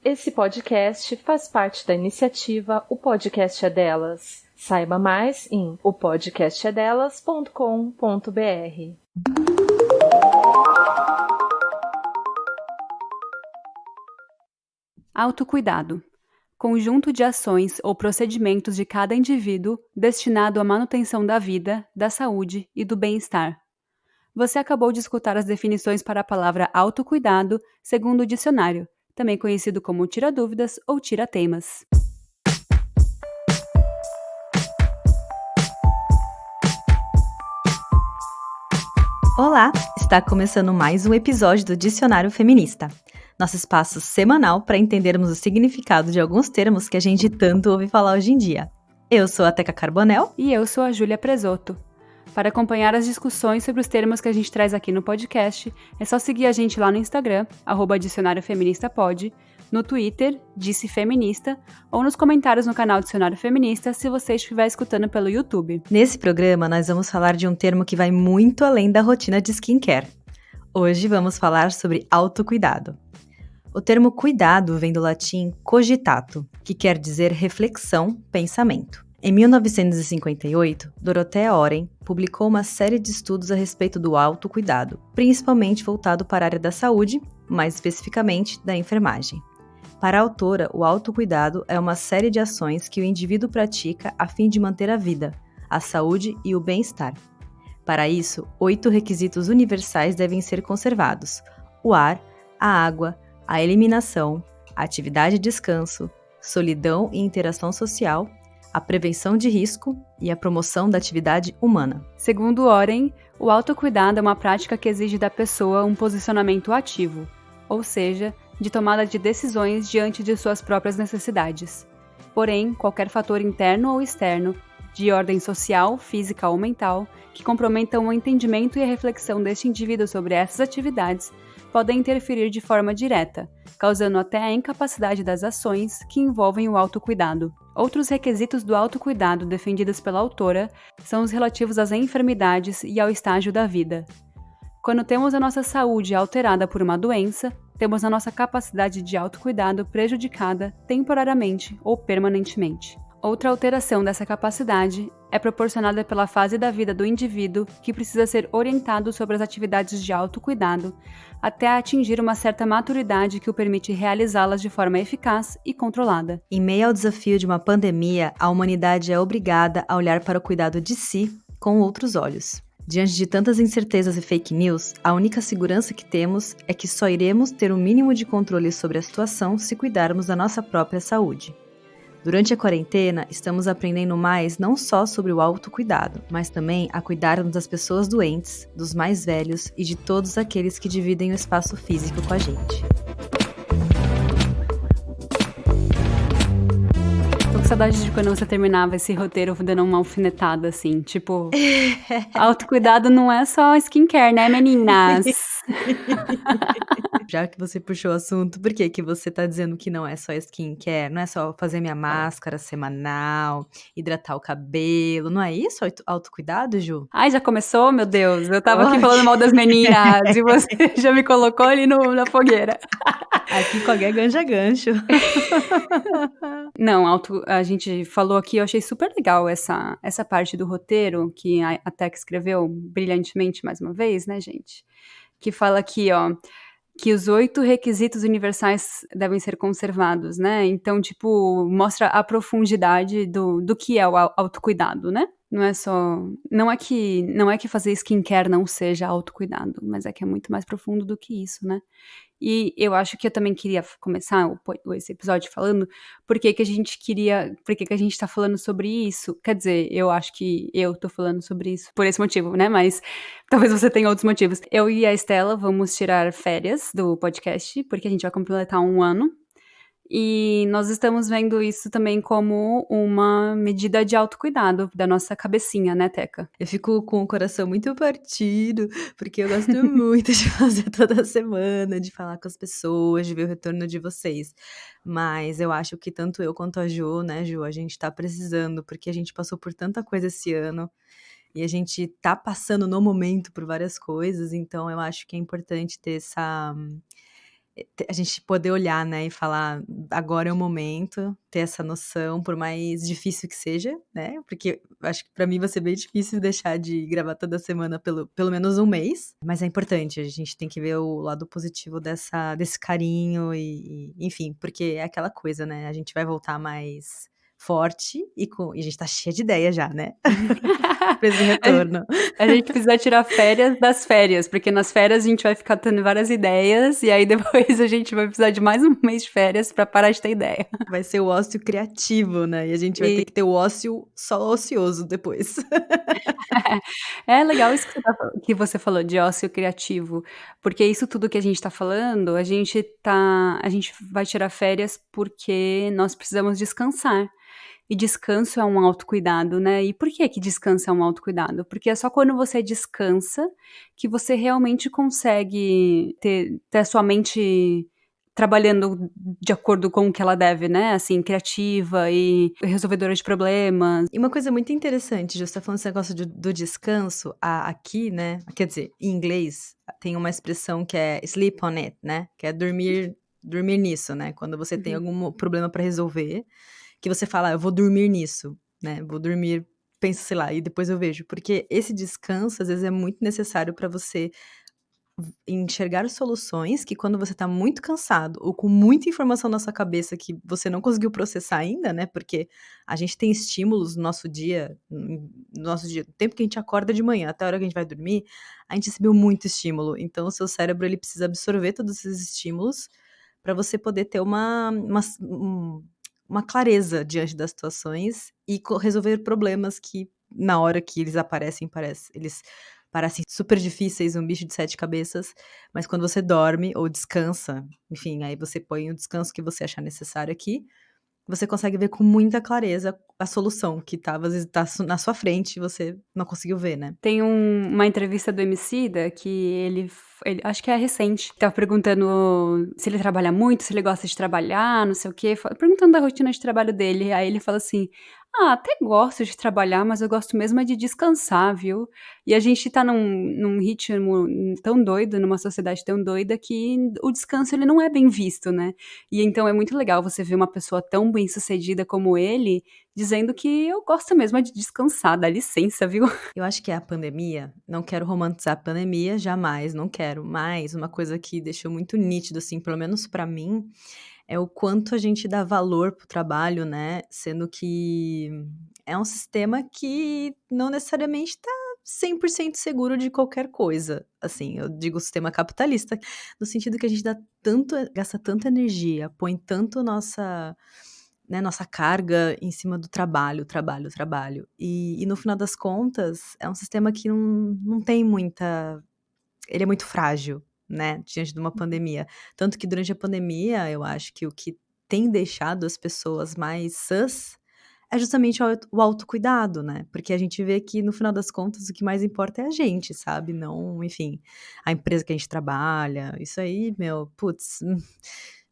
Esse podcast faz parte da iniciativa O Podcast é Delas. Saiba mais em opodcastedelas.com.br. Autocuidado. Conjunto de ações ou procedimentos de cada indivíduo destinado à manutenção da vida, da saúde e do bem-estar. Você acabou de escutar as definições para a palavra autocuidado, segundo o dicionário, também conhecido como tira-dúvidas ou tira-temas. Olá! Está começando mais um episódio do Dicionário Feminista, nosso espaço semanal para entendermos o significado de alguns termos que a gente tanto ouve falar hoje em dia. Eu sou a Teca Carbonel. E eu sou a Júlia Presoto. Para acompanhar as discussões sobre os termos que a gente traz aqui no podcast, é só seguir a gente lá no Instagram, @DicionárioFeministaPod, no Twitter, Dice Feminista, ou nos comentários no canal Dicionário Feminista, se você estiver escutando pelo YouTube. Nesse programa, nós vamos falar de um termo que vai muito além da rotina de skincare. Hoje vamos falar sobre autocuidado. O termo cuidado vem do latim cogitato, que quer dizer reflexão, pensamento. Em 1958, Dorothea Oren publicou uma série de estudos a respeito do autocuidado, principalmente voltado para a área da saúde, mais especificamente da enfermagem. Para a autora, o autocuidado é uma série de ações que o indivíduo pratica a fim de manter a vida, a saúde e o bem-estar. Para isso, 8 requisitos universais devem ser conservados: o ar, a água, a eliminação, a atividade e descanso, solidão e interação social, a prevenção de risco e a promoção da atividade humana. Segundo Oren, o autocuidado é uma prática que exige da pessoa um posicionamento ativo, ou seja, de tomada de decisões diante de suas próprias necessidades. Porém, qualquer fator interno ou externo, de ordem social, física ou mental, que comprometam o entendimento e a reflexão deste indivíduo sobre essas atividades, podem interferir de forma direta, causando até a incapacidade das ações que envolvem o autocuidado. Outros requisitos do autocuidado defendidos pela autora são os relativos às enfermidades e ao estágio da vida. Quando temos a nossa saúde alterada por uma doença, temos a nossa capacidade de autocuidado prejudicada temporariamente ou permanentemente. Outra alteração dessa capacidade é proporcionada pela fase da vida do indivíduo que precisa ser orientado sobre as atividades de autocuidado até atingir uma certa maturidade que o permite realizá-las de forma eficaz e controlada. Em meio ao desafio de uma pandemia, a humanidade é obrigada a olhar para o cuidado de si com outros olhos. Diante de tantas incertezas e fake news, a única segurança que temos é que só iremos ter o mínimo de controle sobre a situação se cuidarmos da nossa própria saúde. Durante a quarentena, estamos aprendendo mais não só sobre o autocuidado, mas também a cuidarmos das pessoas doentes, dos mais velhos e de todos aqueles que dividem o espaço físico com a gente. Tô com saudade de quando você terminava esse roteiro dando uma alfinetada, assim, tipo... Autocuidado não é só skincare, né, meninas? Já que você puxou o assunto, por que você tá dizendo que não é só skincare? Não é só fazer minha máscara semanal, hidratar o cabelo, não é isso? Autocuidado, Ju? Ai, já começou? Meu Deus, eu tava aqui falando mal das meninas e você já me colocou ali na fogueira. Aqui qualquer gancho é gancho. Não, a gente falou aqui, eu achei super legal essa parte do roteiro, que a Tec escreveu brilhantemente mais uma vez, né, gente? Que fala aqui, ó, que os 8 requisitos universais devem ser conservados, né? Então, tipo, mostra a profundidade do que é o autocuidado, né? Não é que fazer skincare não seja autocuidado, mas é que é muito mais profundo do que isso, né? E eu acho que eu também queria começar esse episódio falando por que a gente tá falando sobre isso. Quer dizer, eu acho que eu tô falando sobre isso por esse motivo, né? Mas talvez você tenha outros motivos. Eu e a Estela vamos tirar férias do podcast, porque a gente vai completar 1 ano. E nós estamos vendo isso também como uma medida de autocuidado da nossa cabecinha, né, Teca? Eu fico com o coração muito partido, porque eu gosto muito de fazer toda semana, de falar com as pessoas, de ver o retorno de vocês. Mas eu acho que tanto eu quanto a Ju, né, Ju, a gente tá precisando, porque a gente passou por tanta coisa esse ano. E a gente tá passando no momento por várias coisas, então eu acho que é importante ter a gente poder olhar, né, e falar: "Agora é o momento", ter essa noção, por mais difícil que seja, né, porque eu acho que pra mim vai ser bem difícil deixar de gravar toda semana pelo menos um mês, mas é importante, a gente tem que ver o lado positivo desse carinho enfim, porque é aquela coisa, né, a gente vai voltar mais forte e a gente tá cheia de ideia já, né, pra esse retorno. A gente precisa tirar férias das férias, porque nas férias a gente vai ficar tendo várias ideias, e aí depois a gente vai precisar de mais um mês de férias pra parar de ter ideia. Vai ser o ócio criativo, né, e a gente vai ter E que ter o ócio só ocioso depois. é legal isso que você falou de ócio criativo, porque isso tudo que a gente tá falando, a gente vai tirar férias porque nós precisamos descansar. E descanso é um autocuidado, né. E por que descanso é um autocuidado? Porque é só quando você descansa que você realmente consegue ter a sua mente trabalhando de acordo com o que ela deve, né, assim, criativa e resolvedora de problemas. E uma coisa muito interessante, Ju, você tá falando esse negócio do descanso, aqui, né, quer dizer, em inglês, tem uma expressão que é sleep on it, né, que é dormir nisso, né, quando você tem Uhum. algum problema pra resolver, que você fala: "Eu vou dormir nisso", né, vou dormir, pensa, sei lá, e depois eu vejo, porque esse descanso, às vezes, é muito necessário pra você enxergar soluções que quando você tá muito cansado ou com muita informação na sua cabeça que você não conseguiu processar ainda, né, porque a gente tem estímulos no nosso dia, do tempo que a gente acorda de manhã até a hora que a gente vai dormir, a gente recebeu muito estímulo, então o seu cérebro ele precisa absorver todos esses estímulos para você poder ter uma clareza diante das situações e resolver problemas que na hora que eles aparecem, eles parecem super difíceis, um bicho de 7 cabeças, mas quando você dorme ou descansa, enfim, aí você põe o descanso que você achar necessário aqui, você consegue ver com muita clareza a solução que estava, às vezes, na sua frente e você não conseguiu ver, né. Tem uma entrevista do Emicida que ele acho que é recente, estava perguntando se ele trabalha muito, se ele gosta de trabalhar, não sei o quê, perguntando da rotina de trabalho dele, aí ele fala assim: "Ah, até gosto de trabalhar, mas eu gosto mesmo é de descansar, viu". E a gente tá num ritmo tão doido, numa sociedade tão doida que o descanso ele não é bem visto, né. E então é muito legal você ver uma pessoa tão bem-sucedida como ele, dizendo que eu gosto mesmo é de descansar, dá licença, viu. Eu acho que é a pandemia, não quero romantizar a pandemia, jamais, não quero, mas uma coisa que deixou muito nítido, assim, pelo menos pra mim, é o quanto a gente dá valor pro trabalho, né, sendo que é um sistema que não necessariamente tá 100% seguro de qualquer coisa. Assim, eu digo sistema capitalista, no sentido que a gente gasta tanta energia, põe tanto nossa carga em cima do trabalho, trabalho, trabalho. E no final das contas, é um sistema que não tem muita, ele é muito frágil, né, diante de uma pandemia. Tanto que durante a pandemia, eu acho que o que tem deixado as pessoas mais sãs é justamente o autocuidado, né, porque a gente vê que no final das contas o que mais importa é a gente, sabe, não, enfim, a empresa que a gente trabalha, isso aí, meu, putz,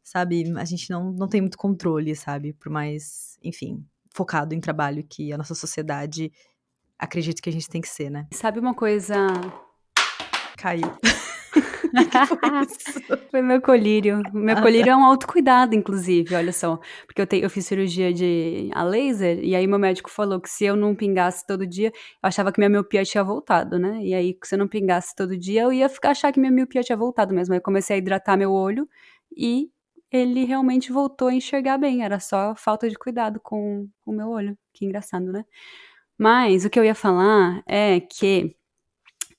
sabe, a gente não tem muito controle, sabe, por mais, enfim, focado em trabalho que a nossa sociedade acredita que a gente tem que ser, né. Sabe uma coisa. Caiu. Que foi isso? Foi meu colírio. Meu Ah, tá. colírio é um autocuidado, inclusive, olha só. Porque eu fiz cirurgia a laser, e aí meu médico falou que se eu não pingasse todo dia, eu achava que minha miopia tinha voltado, né. E aí, se eu não pingasse todo dia, eu ia achar que minha miopia tinha voltado mesmo. Aí eu comecei a hidratar meu olho e ele realmente voltou a enxergar bem, era só falta de cuidado com o meu olho. Que engraçado, né. Mas o que eu ia falar é que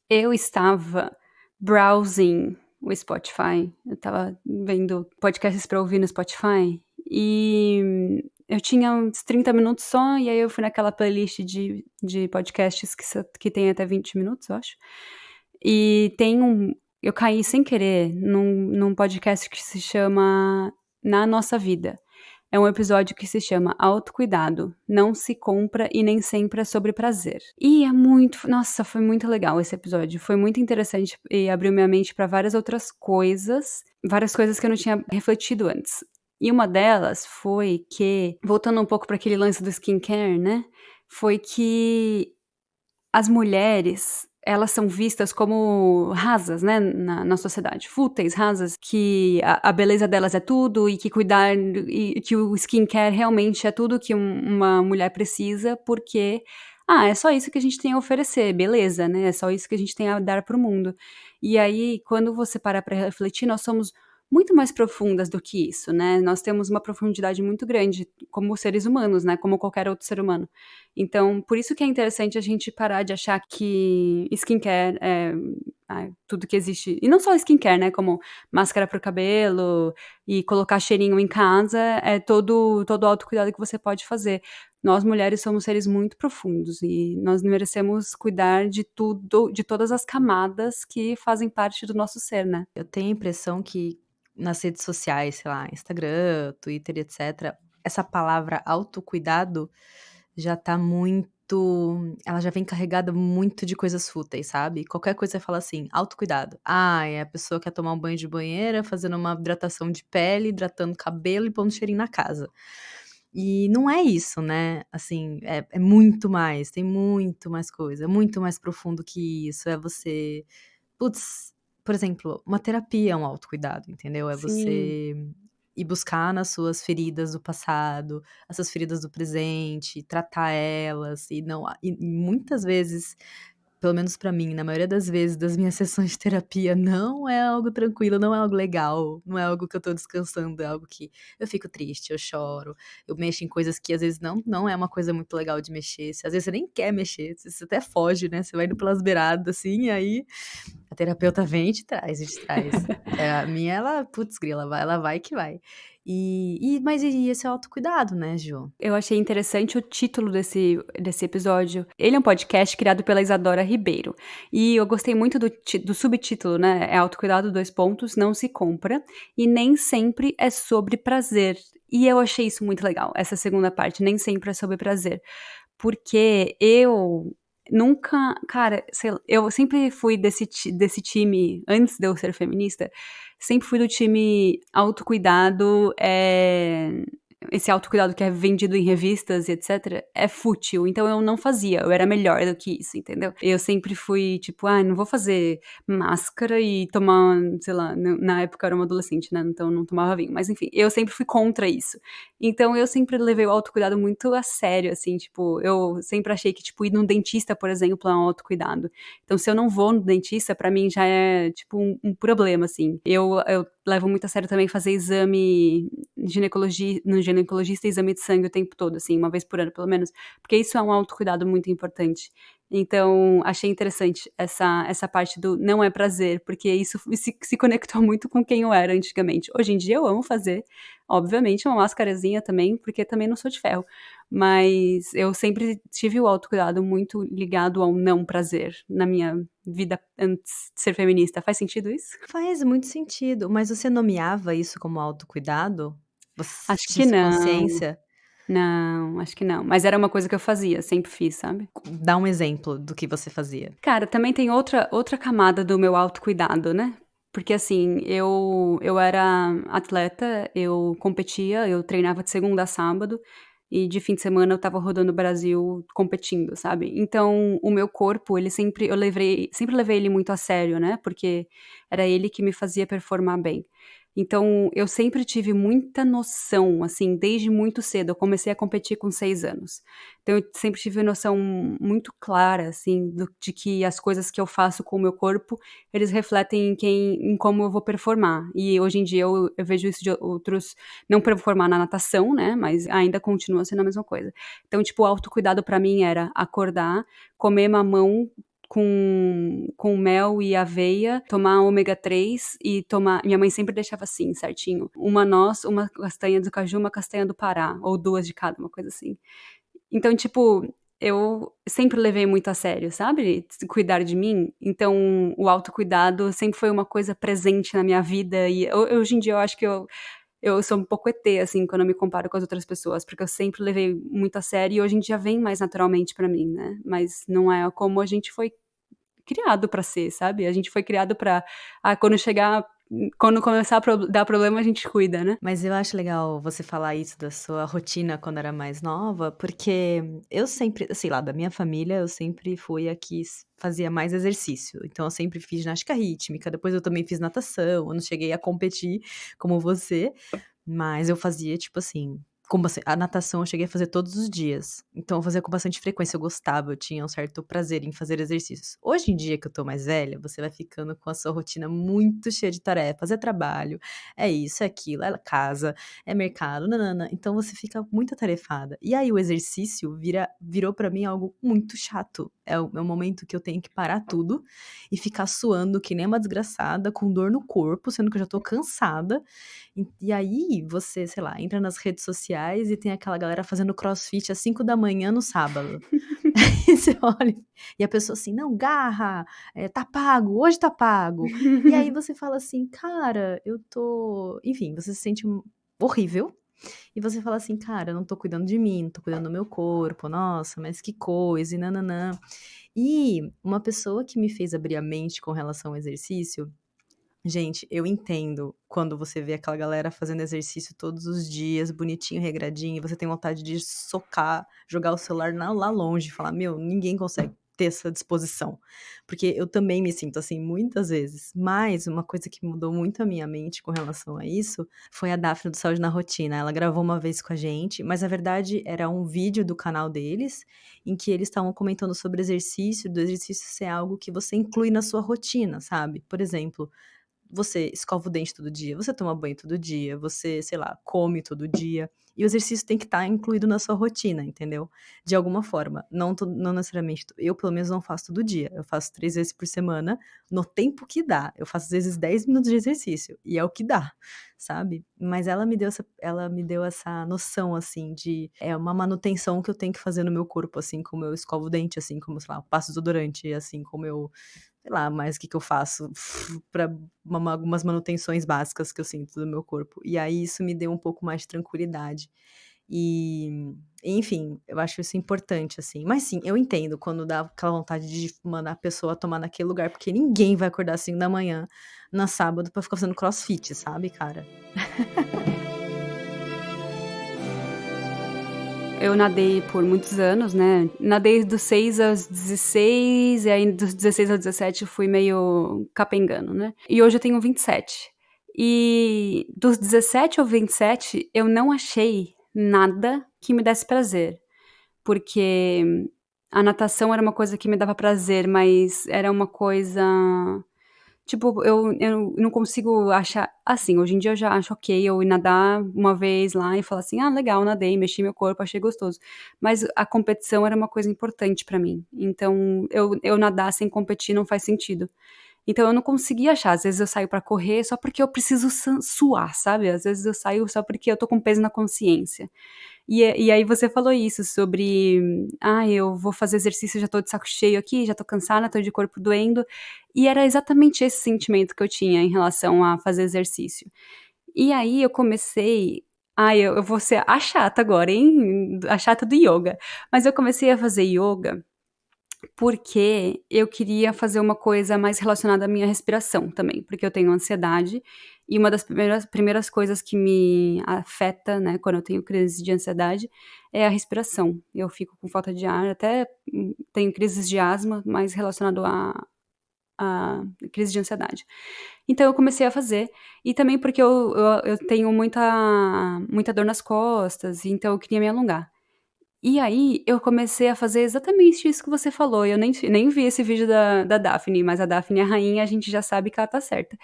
eu estava browsing o Spotify, eu estava vendo podcasts pra ouvir no Spotify, e eu tinha uns 30 minutos só, e aí eu fui naquela playlist de podcasts que tem até 20 minutos, eu acho. E eu caí sem querer num podcast que se chama Na Nossa Vida. É um episódio que se chama Autocuidado, não se compra e nem sempre é sobre prazer. E é muito, nossa, foi muito legal esse episódio, foi muito interessante e abriu minha mente para várias coisas que eu não tinha refletido antes. E uma delas foi que, voltando um pouco para aquele lance do skincare, né, foi que as mulheres, elas são vistas como rasas, né, na sociedade, fúteis, rasas, que a beleza delas é tudo e que cuidar, e que o skincare realmente é tudo que uma mulher precisa, porque, é só isso que a gente tem a oferecer, beleza, né, é só isso que a gente tem a dar pro mundo. E aí, quando você para pra refletir, nós somos muito mais profundas do que isso, né, nós temos uma profundidade muito grande como seres humanos, né, como qualquer outro ser humano. Então, por isso que é interessante a gente parar de achar que skincare é tudo que existe. E não só skincare, né? Como máscara pro cabelo e colocar cheirinho em casa é todo o autocuidado que você pode fazer. Nós, mulheres, somos seres muito profundos e nós merecemos cuidar de tudo, de todas as camadas que fazem parte do nosso ser, né? Eu tenho a impressão que nas redes sociais, sei lá, Instagram, Twitter, etc., essa palavra autocuidado já tá muito. Ela já vem carregada muito de coisas fúteis, sabe? Qualquer coisa você fala assim, autocuidado. É a pessoa que quer tomar um banho de banheira, fazendo uma hidratação de pele, hidratando o cabelo e pondo cheirinho na casa. E não é isso, né? Assim, é muito mais, tem muito mais coisa, é muito mais profundo que isso. É você. Putz, por exemplo, uma terapia é um autocuidado, entendeu? É Sim. você ir buscar nas suas feridas do passado, essas feridas do presente, tratar elas e não e muitas vezes, pelo menos pra mim, na maioria das vezes das minhas sessões de terapia, não é algo tranquilo, não é algo legal, não é algo que eu tô descansando, é algo que eu fico triste, eu choro, eu mexo em coisas que às vezes não é uma coisa muito legal de mexer, às vezes você nem quer mexer, você até foge, né, você vai indo pelas beiradas, assim, e aí a terapeuta vem e te traz. A minha, ela, putz, grila, ela vai que vai. Mas esse é o autocuidado, né, Ju? Eu achei interessante o título desse episódio. Ele é um podcast criado pela Isadora Ribeiro. E eu gostei muito do subtítulo, né? É autocuidado, dois pontos, não se compra. E nem sempre é sobre prazer. E eu achei isso muito legal, essa segunda parte. Nem sempre é sobre prazer. Porque eu nunca... Cara, sei lá, eu sempre fui desse time, antes de eu ser feminista, sempre fui do time autocuidado, esse autocuidado que é vendido em revistas e etc, é fútil, então eu não fazia, eu era melhor do que isso, entendeu? Eu sempre fui tipo, não vou fazer máscara e tomar, sei lá, na época eu era uma adolescente, né, então não tomava vinho, mas enfim, eu sempre fui contra isso. Então eu sempre levei o autocuidado muito a sério, assim, tipo, eu sempre achei que, tipo, ir no dentista, por exemplo, é um autocuidado. Então se eu não vou no dentista, pra mim já é, tipo, um problema, assim. Eu levo muito a sério também fazer exame no ginecologista, exame de sangue o tempo todo, assim, uma vez por ano, pelo menos, porque isso é um autocuidado muito importante. Então, achei interessante essa parte do não é prazer, porque isso se conectou muito com quem eu era antigamente. Hoje em dia eu amo fazer, obviamente, uma mascarazinha também, porque também não sou de ferro, mas eu sempre tive o autocuidado muito ligado ao não prazer na minha vida antes de ser feminista. Faz sentido isso? Faz muito sentido, mas você nomeava isso como autocuidado? Você Acho tinha que essa não. consciência? Não, acho que não. Mas era uma coisa que eu fazia, sempre fiz, sabe? Dá um exemplo do que você fazia. Cara, também tem outra camada do meu autocuidado, né? Porque assim, eu era atleta, eu competia, eu treinava de segunda a sábado e de fim de semana eu tava rodando o Brasil competindo, sabe? Então, o meu corpo, sempre levei ele muito a sério, né? Porque era ele que me fazia performar bem. Então, eu sempre tive muita noção, assim, desde muito cedo. Eu comecei a competir com 6 anos. Então, eu sempre tive noção muito clara, assim, de que as coisas que eu faço com o meu corpo, eles refletem em como eu vou performar. E hoje em dia eu vejo isso de outros, não performar na natação, né, mas ainda continua sendo a mesma coisa. Então, tipo, o autocuidado pra mim era acordar, comer mamão com mel e aveia, tomar ômega 3 e tomar... Minha mãe sempre deixava assim, certinho. Uma noz, uma castanha do caju, uma castanha do Pará, ou 2 de cada, uma coisa assim. Então, tipo, eu sempre levei muito a sério, sabe? Cuidar de mim. Então, o autocuidado sempre foi uma coisa presente na minha vida. E hoje em dia eu acho que eu sou um pouco ET, assim, quando eu me comparo com as outras pessoas, porque eu sempre levei muito a sério e hoje em dia vem mais naturalmente pra mim, né? Mas não é como a gente foi criado pra ser, sabe? A gente foi criado pra, quando chegar quando começar a dar problema, a gente cuida, né? Mas eu acho legal você falar isso da sua rotina quando era mais nova, porque eu sempre, sei lá, da minha família, eu sempre fui a que fazia mais exercício. Então, eu sempre fiz ginástica rítmica, depois eu também fiz natação, eu não cheguei a competir como você, mas eu fazia, tipo assim, a natação eu cheguei a fazer todos os dias. Então, eu fazia com bastante frequência, eu gostava, eu tinha um certo prazer em fazer exercícios. Hoje em dia que eu tô mais velha, você vai ficando com a sua rotina muito cheia de tarefas, é trabalho, é isso, é aquilo, é casa, é mercado, nanana. Então, você fica muito atarefada. E aí, o exercício virou pra mim algo muito chato. É o momento que eu tenho que parar tudo e ficar suando que nem uma desgraçada, com dor no corpo, sendo que eu já tô cansada. E aí você, sei lá, entra nas redes sociais e tem aquela galera fazendo crossfit às 5 da manhã no sábado. Aí você olha e a pessoa assim, não, garra, tá pago, hoje tá pago. E aí você fala assim, cara, eu tô. Enfim, você se sente horrível. E você fala assim, cara, eu não tô cuidando de mim, não tô cuidando do meu corpo, nossa, mas que coisa, e nananã. E uma pessoa que me fez abrir a mente com relação ao exercício. Gente, eu entendo quando você vê aquela galera fazendo exercício todos os dias, bonitinho, regradinho, e você tem vontade de socar, jogar o celular lá longe, e falar, meu, ninguém consegue ter essa disposição. Porque eu também me sinto assim muitas vezes. Mas uma coisa que mudou muito a minha mente com relação a isso foi a Daphne do Saúde na Rotina. Ela gravou uma vez com a gente, mas na verdade era um vídeo do canal deles, em que eles estavam comentando sobre exercício, do exercício ser algo que você inclui na sua rotina, sabe? Por exemplo, você escova o dente todo dia, você toma banho todo dia, você, sei lá, come todo dia. E o exercício tem que estar incluído na sua rotina, entendeu? De alguma forma. Não necessariamente. Eu, pelo menos, não faço todo dia. Eu faço 3 vezes por semana, no tempo que dá. Eu faço, às vezes, 10 minutos de exercício. E é o que dá, sabe? Mas ela me deu essa noção, assim, de. É uma manutenção que eu tenho que fazer no meu corpo, assim como eu escovo o dente, assim como, sei lá, eu passo desodorante, assim como eu sei lá, mas o que eu faço para algumas manutenções básicas que eu sinto do meu corpo. E aí isso me deu um pouco mais de tranquilidade. E, enfim, eu acho isso importante, assim. Mas sim, eu entendo quando dá aquela vontade de mandar a pessoa tomar naquele lugar, porque ninguém vai acordar às 5 da manhã na sábado pra ficar fazendo crossfit, sabe, cara? Eu nadei por muitos anos, né? Nadei dos 6 aos 16, e aí dos 16 aos 17 eu fui meio capengando, né? E hoje eu tenho 27. E dos 17 ao 27, eu não achei nada que me desse prazer. Porque a natação era uma coisa que me dava prazer, mas era uma coisa. Tipo, eu não consigo achar. Assim, hoje em dia eu já acho ok eu ir nadar uma vez lá e falar assim: ah, legal, nadei, mexi meu corpo, achei gostoso. Mas a competição era uma coisa importante pra mim. Então, eu nadar sem competir não faz sentido. Então, eu não conseguia achar. Às vezes eu saio pra correr só porque eu preciso suar, sabe? Às vezes eu saio só porque eu tô com peso na consciência. E aí você falou isso sobre, eu vou fazer exercício, já tô de saco cheio aqui, já tô cansada, tô de corpo doendo. E era exatamente esse sentimento que eu tinha em relação a fazer exercício. E aí eu comecei, eu vou ser a chata agora, hein? A chata do yoga. Mas eu comecei a fazer yoga porque eu queria fazer uma coisa mais relacionada à minha respiração também, porque eu tenho ansiedade, e uma das primeiras coisas que me afeta, né, quando eu tenho crise de ansiedade, é a respiração. Eu fico com falta de ar, até tenho crises de asma, mas relacionado a crise de ansiedade. Então eu comecei a fazer, e também porque eu tenho muita dor nas costas, então eu queria me alongar. E aí, eu comecei a fazer exatamente isso que você falou. Eu nem vi esse vídeo da Daphne, mas a Daphne é a rainha, a gente já sabe que ela tá certa.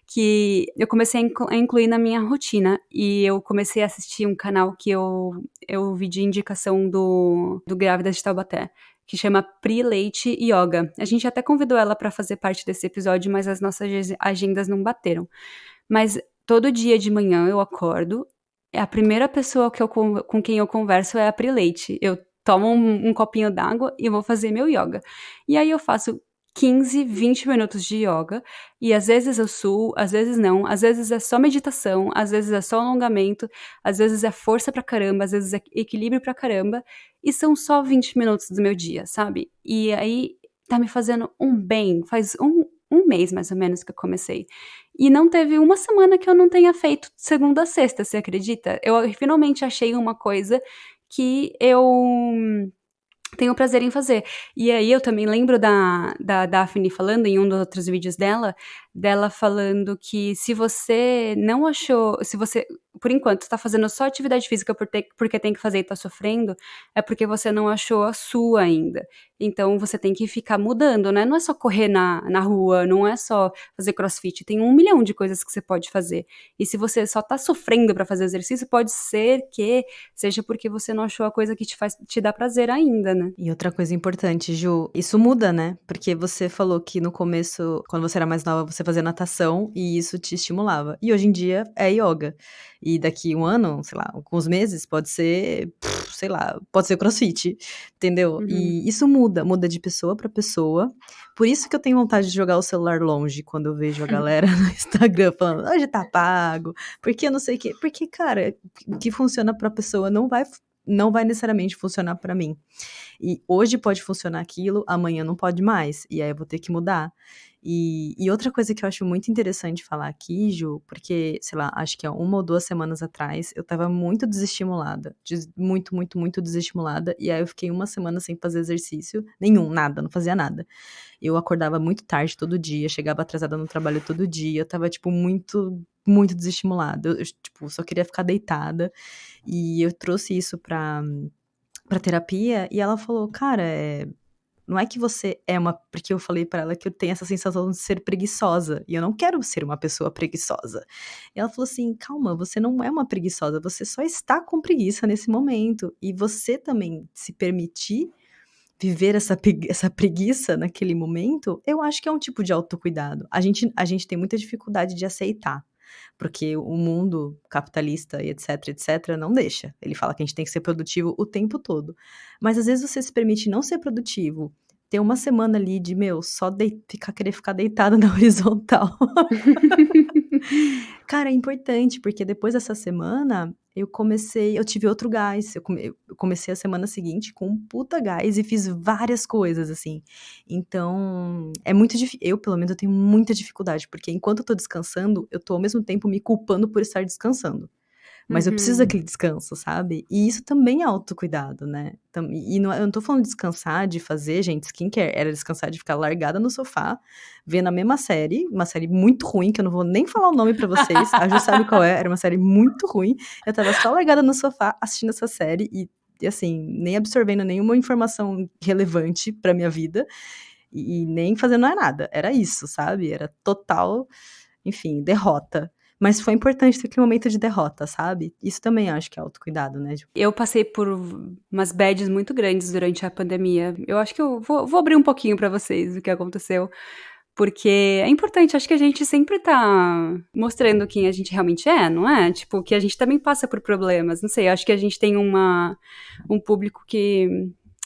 Que eu comecei a incluir na minha rotina. E eu comecei a assistir um canal que eu vi de indicação do Grávidas de Taubaté, que chama Pri Leite Yoga. A gente até convidou ela pra fazer parte desse episódio, mas as nossas agendas não bateram. Mas todo dia de manhã eu acordo. A primeira pessoa com quem eu converso é a Pri Leite. Eu tomo um copinho d'água e vou fazer meu yoga. E aí eu faço 15, 20 minutos de yoga. E às vezes eu suo, às vezes não. Às vezes é só meditação, às vezes é só alongamento, às vezes é força pra caramba, às vezes é equilíbrio pra caramba. E são só 20 minutos do meu dia, sabe? E aí tá me fazendo um bem. Faz um mês mais ou menos que eu comecei. E não teve uma semana que eu não tenha feito segunda a sexta, você acredita? Eu finalmente achei uma coisa que eu tenho prazer em fazer. E aí eu também lembro da Daphne falando em um dos outros vídeos dela falando que se você não achou, se você, por enquanto, tá fazendo só atividade física porque tem que fazer e tá sofrendo, é porque você não achou a sua ainda. Então você tem que ficar mudando, né? Não é só correr na rua, não é só fazer crossfit, tem 1 milhão de coisas que você pode fazer. E se você só tá sofrendo pra fazer exercício, pode ser que seja porque você não achou a coisa que te dá prazer ainda, né? E outra coisa importante, Ju, isso muda, né? Porque você falou que no começo, quando você era mais nova, você fazia natação e isso te estimulava. E hoje em dia é yoga. E daqui um ano, sei lá, alguns meses, pode ser, sei lá, pode ser CrossFit, entendeu? Uhum. E isso muda de pessoa pra pessoa. Por isso que eu tenho vontade de jogar o celular longe quando eu vejo a galera no Instagram falando, hoje tá pago, porque eu não sei o quê. Porque, cara, o que funciona pra pessoa não vai necessariamente funcionar pra mim. E hoje pode funcionar aquilo, amanhã não pode mais. E aí eu vou ter que mudar. E outra coisa que eu acho muito interessante falar aqui, Ju, porque, sei lá, acho que há 1 ou 2 semanas atrás eu tava muito desestimulada. Muito, muito, muito desestimulada. E aí eu fiquei 1 semana sem fazer exercício nenhum, nada, não fazia nada. Eu acordava muito tarde todo dia, chegava atrasada no trabalho todo dia. Eu tava, tipo, muito, muito desestimulada. Eu, tipo, só queria ficar deitada. E eu trouxe isso pra terapia, e ela falou, cara, não é que você é uma... Porque eu falei pra ela que eu tenho essa sensação de ser preguiçosa, e eu não quero ser uma pessoa preguiçosa. E ela falou assim, calma, você não é uma preguiçosa, você só está com preguiça nesse momento, e você também se permitir viver essa preguiça naquele momento, eu acho que é um tipo de autocuidado. A gente tem muita dificuldade de aceitar, porque o mundo capitalista e etc, etc, não deixa. Ele fala que a gente tem que ser produtivo o tempo todo. Mas às vezes você se permite não ser produtivo, ter 1 semana ali de, só querer ficar deitada na horizontal. Cara, é importante, porque depois dessa semana, eu tive outro gás, eu comecei a semana seguinte com um puta gás e fiz várias coisas, assim. Então, é muito difícil, pelo menos, eu tenho muita dificuldade, porque enquanto eu tô descansando, eu tô ao mesmo tempo me culpando por estar descansando. Mas eu preciso Uhum. daquele descanso, sabe? E isso também é autocuidado, né? E não, eu não tô falando de descansar, de fazer, gente, skincare. Era descansar de ficar largada no sofá, vendo a mesma série, uma série muito ruim, que eu não vou nem falar o nome pra vocês. A Ju sabe qual é, era uma série muito ruim. Eu tava só largada no sofá assistindo essa série e assim, nem absorvendo nenhuma informação relevante pra minha vida. E nem fazendo nada. Era isso, sabe? Era total, enfim, derrota. Mas foi importante ter aquele momento de derrota, sabe? Isso também acho que é autocuidado, né, Ju? Eu passei por umas bads muito grandes durante a pandemia. Eu acho que eu vou abrir um pouquinho pra vocês o que aconteceu, porque é importante, acho que a gente sempre tá mostrando quem a gente realmente é, não é? Tipo, que a gente também passa por problemas, não sei, acho que a gente tem um público que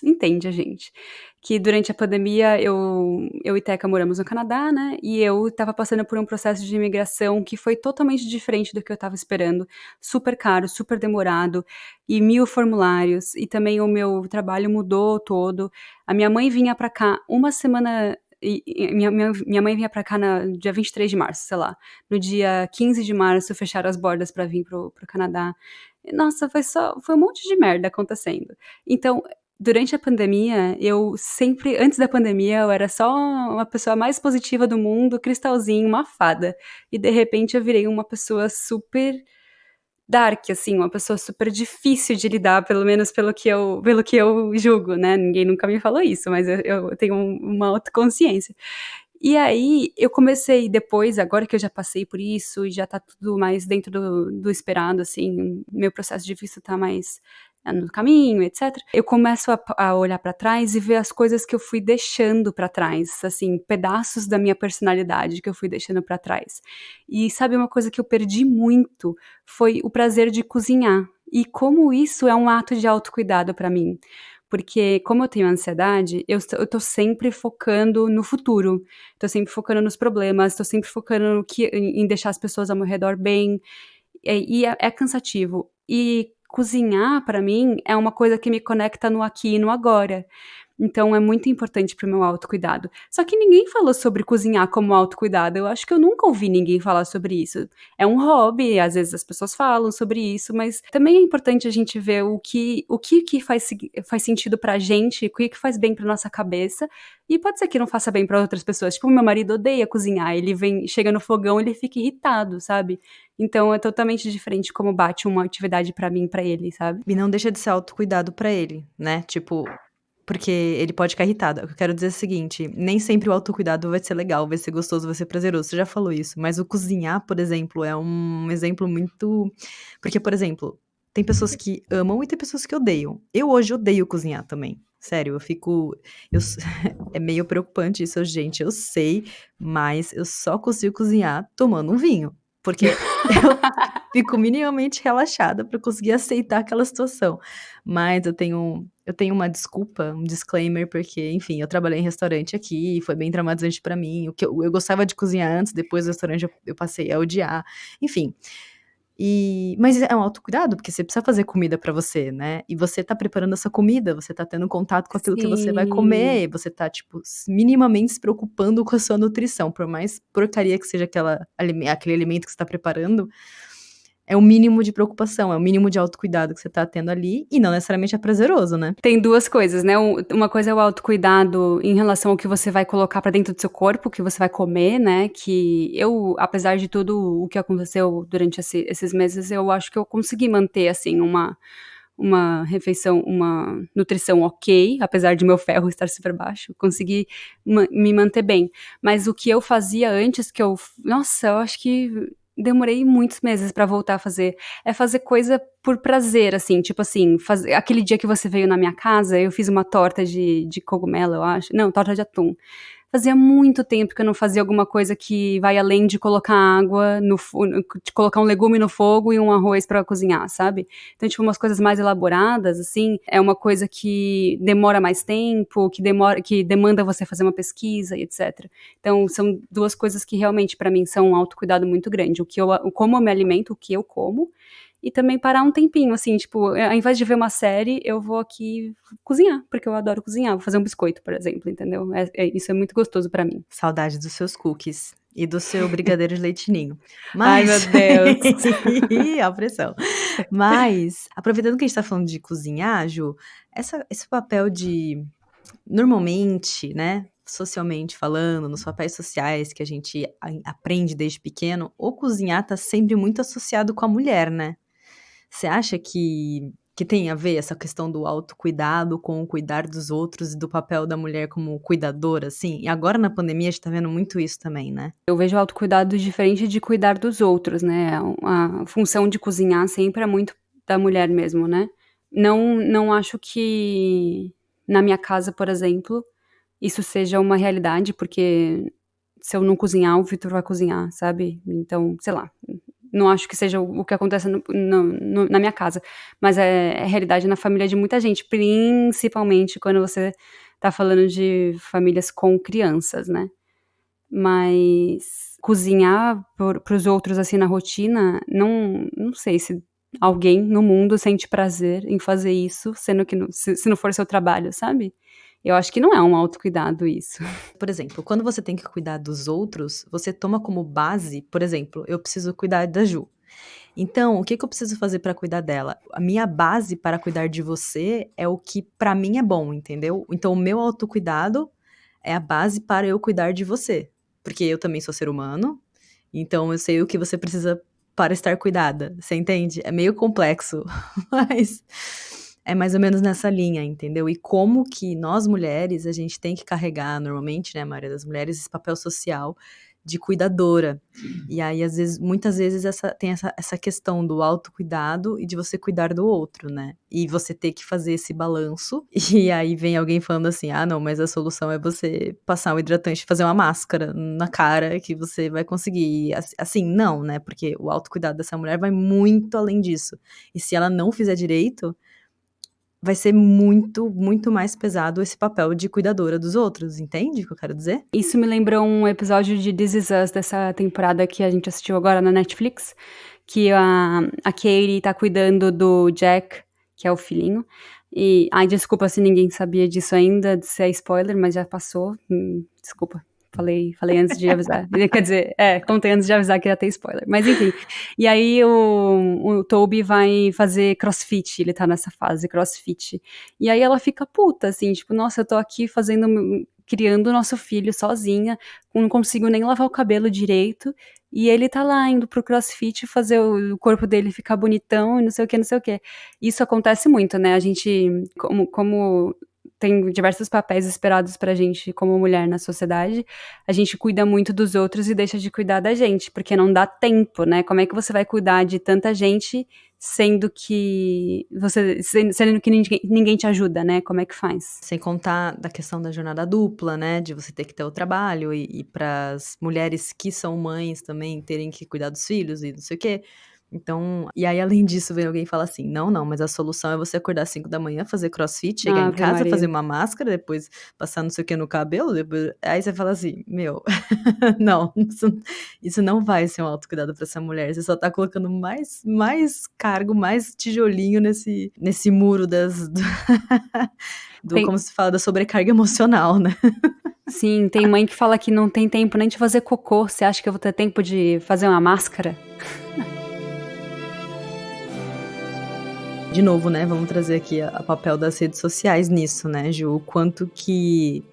entende a gente. Que durante a pandemia eu e Teca moramos no Canadá, né? E eu tava passando por um processo de imigração que foi totalmente diferente do que eu tava esperando. Super caro, super demorado, e 1.000 formulários. E também o meu trabalho mudou todo. A minha mãe vinha pra cá uma semana. Minha mãe vinha pra cá no dia 23 de março, sei lá. No dia 15 de março fecharam as bordas pra vir pro Canadá. Nossa, foi um monte de merda acontecendo. Então, durante a pandemia, eu sempre, antes da pandemia, eu era só uma pessoa mais positiva do mundo, cristalzinho, uma fada. E de repente eu virei uma pessoa super dark, assim, uma pessoa super difícil de lidar, pelo menos pelo que eu julgo, né? Ninguém nunca me falou isso, mas eu tenho uma autoconsciência. E aí, eu comecei depois, agora que eu já passei por isso, e já tá tudo mais dentro do esperado, assim, meu processo de visto tá mais no caminho, etc. Eu começo a olhar pra trás e ver as coisas que eu fui deixando pra trás, assim, pedaços da minha personalidade que eu fui deixando pra trás. E sabe uma coisa que eu perdi muito? Foi o prazer de cozinhar. E como isso é um ato de autocuidado pra mim. Porque, como eu tenho ansiedade, eu tô sempre focando no futuro. Tô sempre focando nos problemas, tô sempre focando em deixar as pessoas ao meu redor bem. E é cansativo. E cozinhar, pra mim, é uma coisa que me conecta no aqui e no agora. Então é muito importante pro meu autocuidado. Só que ninguém falou sobre cozinhar como autocuidado. Eu acho que eu nunca ouvi ninguém falar sobre isso. É um hobby, às vezes as pessoas falam sobre isso, mas também é importante a gente ver o que faz sentido pra gente, o que faz bem pra nossa cabeça. E pode ser que não faça bem pra outras pessoas. Tipo, meu marido odeia cozinhar. Ele chega no fogão, ele fica irritado, sabe? Então é totalmente diferente como bate uma atividade pra mim e pra ele, sabe? E não deixa de ser autocuidado pra ele, né? Tipo, porque ele pode ficar irritado. O que eu quero dizer é o seguinte, nem sempre o autocuidado vai ser legal, vai ser gostoso, vai ser prazeroso. Você já falou isso, mas o cozinhar, por exemplo, é um exemplo muito... Porque, por exemplo, tem pessoas que amam e tem pessoas que odeiam. Eu hoje odeio cozinhar também. Sério, eu fico... É meio preocupante isso, gente, eu sei, mas eu só consigo cozinhar tomando um vinho. Porque eu fico minimamente relaxada pra conseguir aceitar aquela situação. Mas eu tenho uma desculpa, um disclaimer, porque, enfim, eu trabalhei em restaurante aqui, foi bem traumatizante pra mim. O que eu gostava de cozinhar antes, depois do restaurante eu passei a odiar. Enfim. Mas é um autocuidado, porque você precisa fazer comida pra você, né? E você tá preparando essa comida, você tá tendo contato com aquilo que você vai Sim. comer, você tá, tipo, minimamente se preocupando com a sua nutrição. Por mais porcaria que seja aquele alimento que você tá preparando, é o mínimo de preocupação, é o mínimo de autocuidado que você tá tendo ali, e não necessariamente é prazeroso, né? Tem duas coisas, né? Uma coisa é o autocuidado em relação ao que você vai colocar pra dentro do seu corpo, o que você vai comer, né? Que eu, apesar de tudo o que aconteceu durante esses meses, eu acho que eu consegui manter, assim, uma refeição, uma nutrição ok, apesar de meu ferro estar super baixo, consegui me manter bem. Mas o que eu fazia antes, nossa, eu acho que demorei muitos meses pra voltar a fazer, é fazer coisa por prazer, assim, tipo assim, aquele dia que você veio na minha casa, eu fiz uma torta de cogumelo, eu acho, não, torta de atum. Fazia muito tempo que eu não fazia alguma coisa que vai além de colocar água, de colocar um legume no fogo e um arroz pra cozinhar, sabe? Então, tipo, umas coisas mais elaboradas, assim, é uma coisa que demora mais tempo, que demanda você fazer uma pesquisa e etc. Então, são duas coisas que realmente, pra mim, são um autocuidado muito grande. Como eu me alimento, o que eu como, e também parar um tempinho, assim, tipo, ao invés de ver uma série, eu vou aqui cozinhar, porque eu adoro cozinhar, vou fazer um biscoito, por exemplo, entendeu? Isso é muito gostoso pra mim. Saudade dos seus cookies e do seu brigadeiro de leite ninho. Ai, meu Deus. A pressão. Mas, aproveitando que a gente tá falando de cozinhar, Ju, esse papel de, normalmente, né, socialmente falando, nos papéis sociais que a gente aprende desde pequeno, o cozinhar tá sempre muito associado com a mulher, né? Você acha que tem a ver essa questão do autocuidado com o cuidar dos outros e do papel da mulher como cuidadora, assim? E agora na pandemia a gente tá vendo muito isso também, né? Eu vejo o autocuidado diferente de cuidar dos outros, né? A função de cozinhar sempre é muito da mulher mesmo, né? Não acho que na minha casa, por exemplo, isso seja uma realidade, porque se eu não cozinhar, o Vitor vai cozinhar, sabe? Então, sei lá, não acho que seja o que acontece na minha casa, mas é realidade na família de muita gente, principalmente quando você tá falando de famílias com crianças, né? Mas cozinhar pros outros, assim, na rotina, não sei se alguém no mundo sente prazer em fazer isso, sendo que se não for seu trabalho, sabe? Eu acho que não é um autocuidado isso. Por exemplo, quando você tem que cuidar dos outros, você toma como base, por exemplo, eu preciso cuidar da Ju. Então, o que eu preciso fazer para cuidar dela? A minha base para cuidar de você é o que para mim é bom, entendeu? Então, o meu autocuidado é a base para eu cuidar de você. Porque eu também sou ser humano, então eu sei o que você precisa para estar cuidada. Você entende? É meio complexo, mas é mais ou menos nessa linha, entendeu? E como que nós mulheres, a gente tem que carregar, normalmente, né, a maioria das mulheres, esse papel social de cuidadora. E aí, às vezes, muitas vezes, tem essa questão do autocuidado e de você cuidar do outro, né? E você ter que fazer esse balanço. E aí vem alguém falando assim, ah, não, mas a solução é você passar um hidratante e fazer uma máscara na cara que você vai conseguir. Assim, não, né? Porque o autocuidado dessa mulher vai muito além disso. E se ela não fizer direito, vai ser muito, muito mais pesado esse papel de cuidadora dos outros, entende o que eu quero dizer? Isso me lembrou um episódio de This Is Us dessa temporada que a gente assistiu agora na Netflix, que a Katie tá cuidando do Jack, que é o filhinho, E, ai, desculpa se ninguém sabia disso ainda, se é spoiler, mas já passou. Desculpa. Falei antes de avisar. Quer dizer, contei antes de avisar que ia ter spoiler. Mas enfim. E aí o Toby vai fazer crossfit, ele tá nessa fase crossfit. E aí ela fica puta, assim, tipo, nossa, eu tô aqui criando o nosso filho sozinha, não consigo nem lavar o cabelo direito. E ele tá lá indo pro crossfit fazer o corpo dele ficar bonitão e não sei o que, não sei o que. Isso acontece muito, né? A gente, como tem diversos papéis esperados pra gente como mulher na sociedade, a gente cuida muito dos outros e deixa de cuidar da gente, porque não dá tempo, né? Como é que você vai cuidar de tanta gente sendo que ninguém te ajuda, né? Como é que faz? Sem contar da questão da jornada dupla, né, de você ter que ter o trabalho e para as mulheres que são mães também terem que cuidar dos filhos e não sei o quê. Então, e aí além disso vem alguém e fala assim, não, mas a solução é você acordar às 5 da manhã, fazer crossfit, chegar em Ave casa, Maria. fazer uma máscara, depois passar não sei o que no cabelo, depois... aí você fala assim, meu, não, isso não vai ser um autocuidado pra essa mulher, você só tá colocando mais cargo, mais tijolinho nesse muro como se fala, da sobrecarga emocional, né? Sim, tem mãe que fala que não tem tempo nem de fazer cocô. Você acha que eu vou ter tempo de fazer uma máscara? De novo, né, vamos trazer aqui a papel das redes sociais nisso, né, Ju? O quanto que,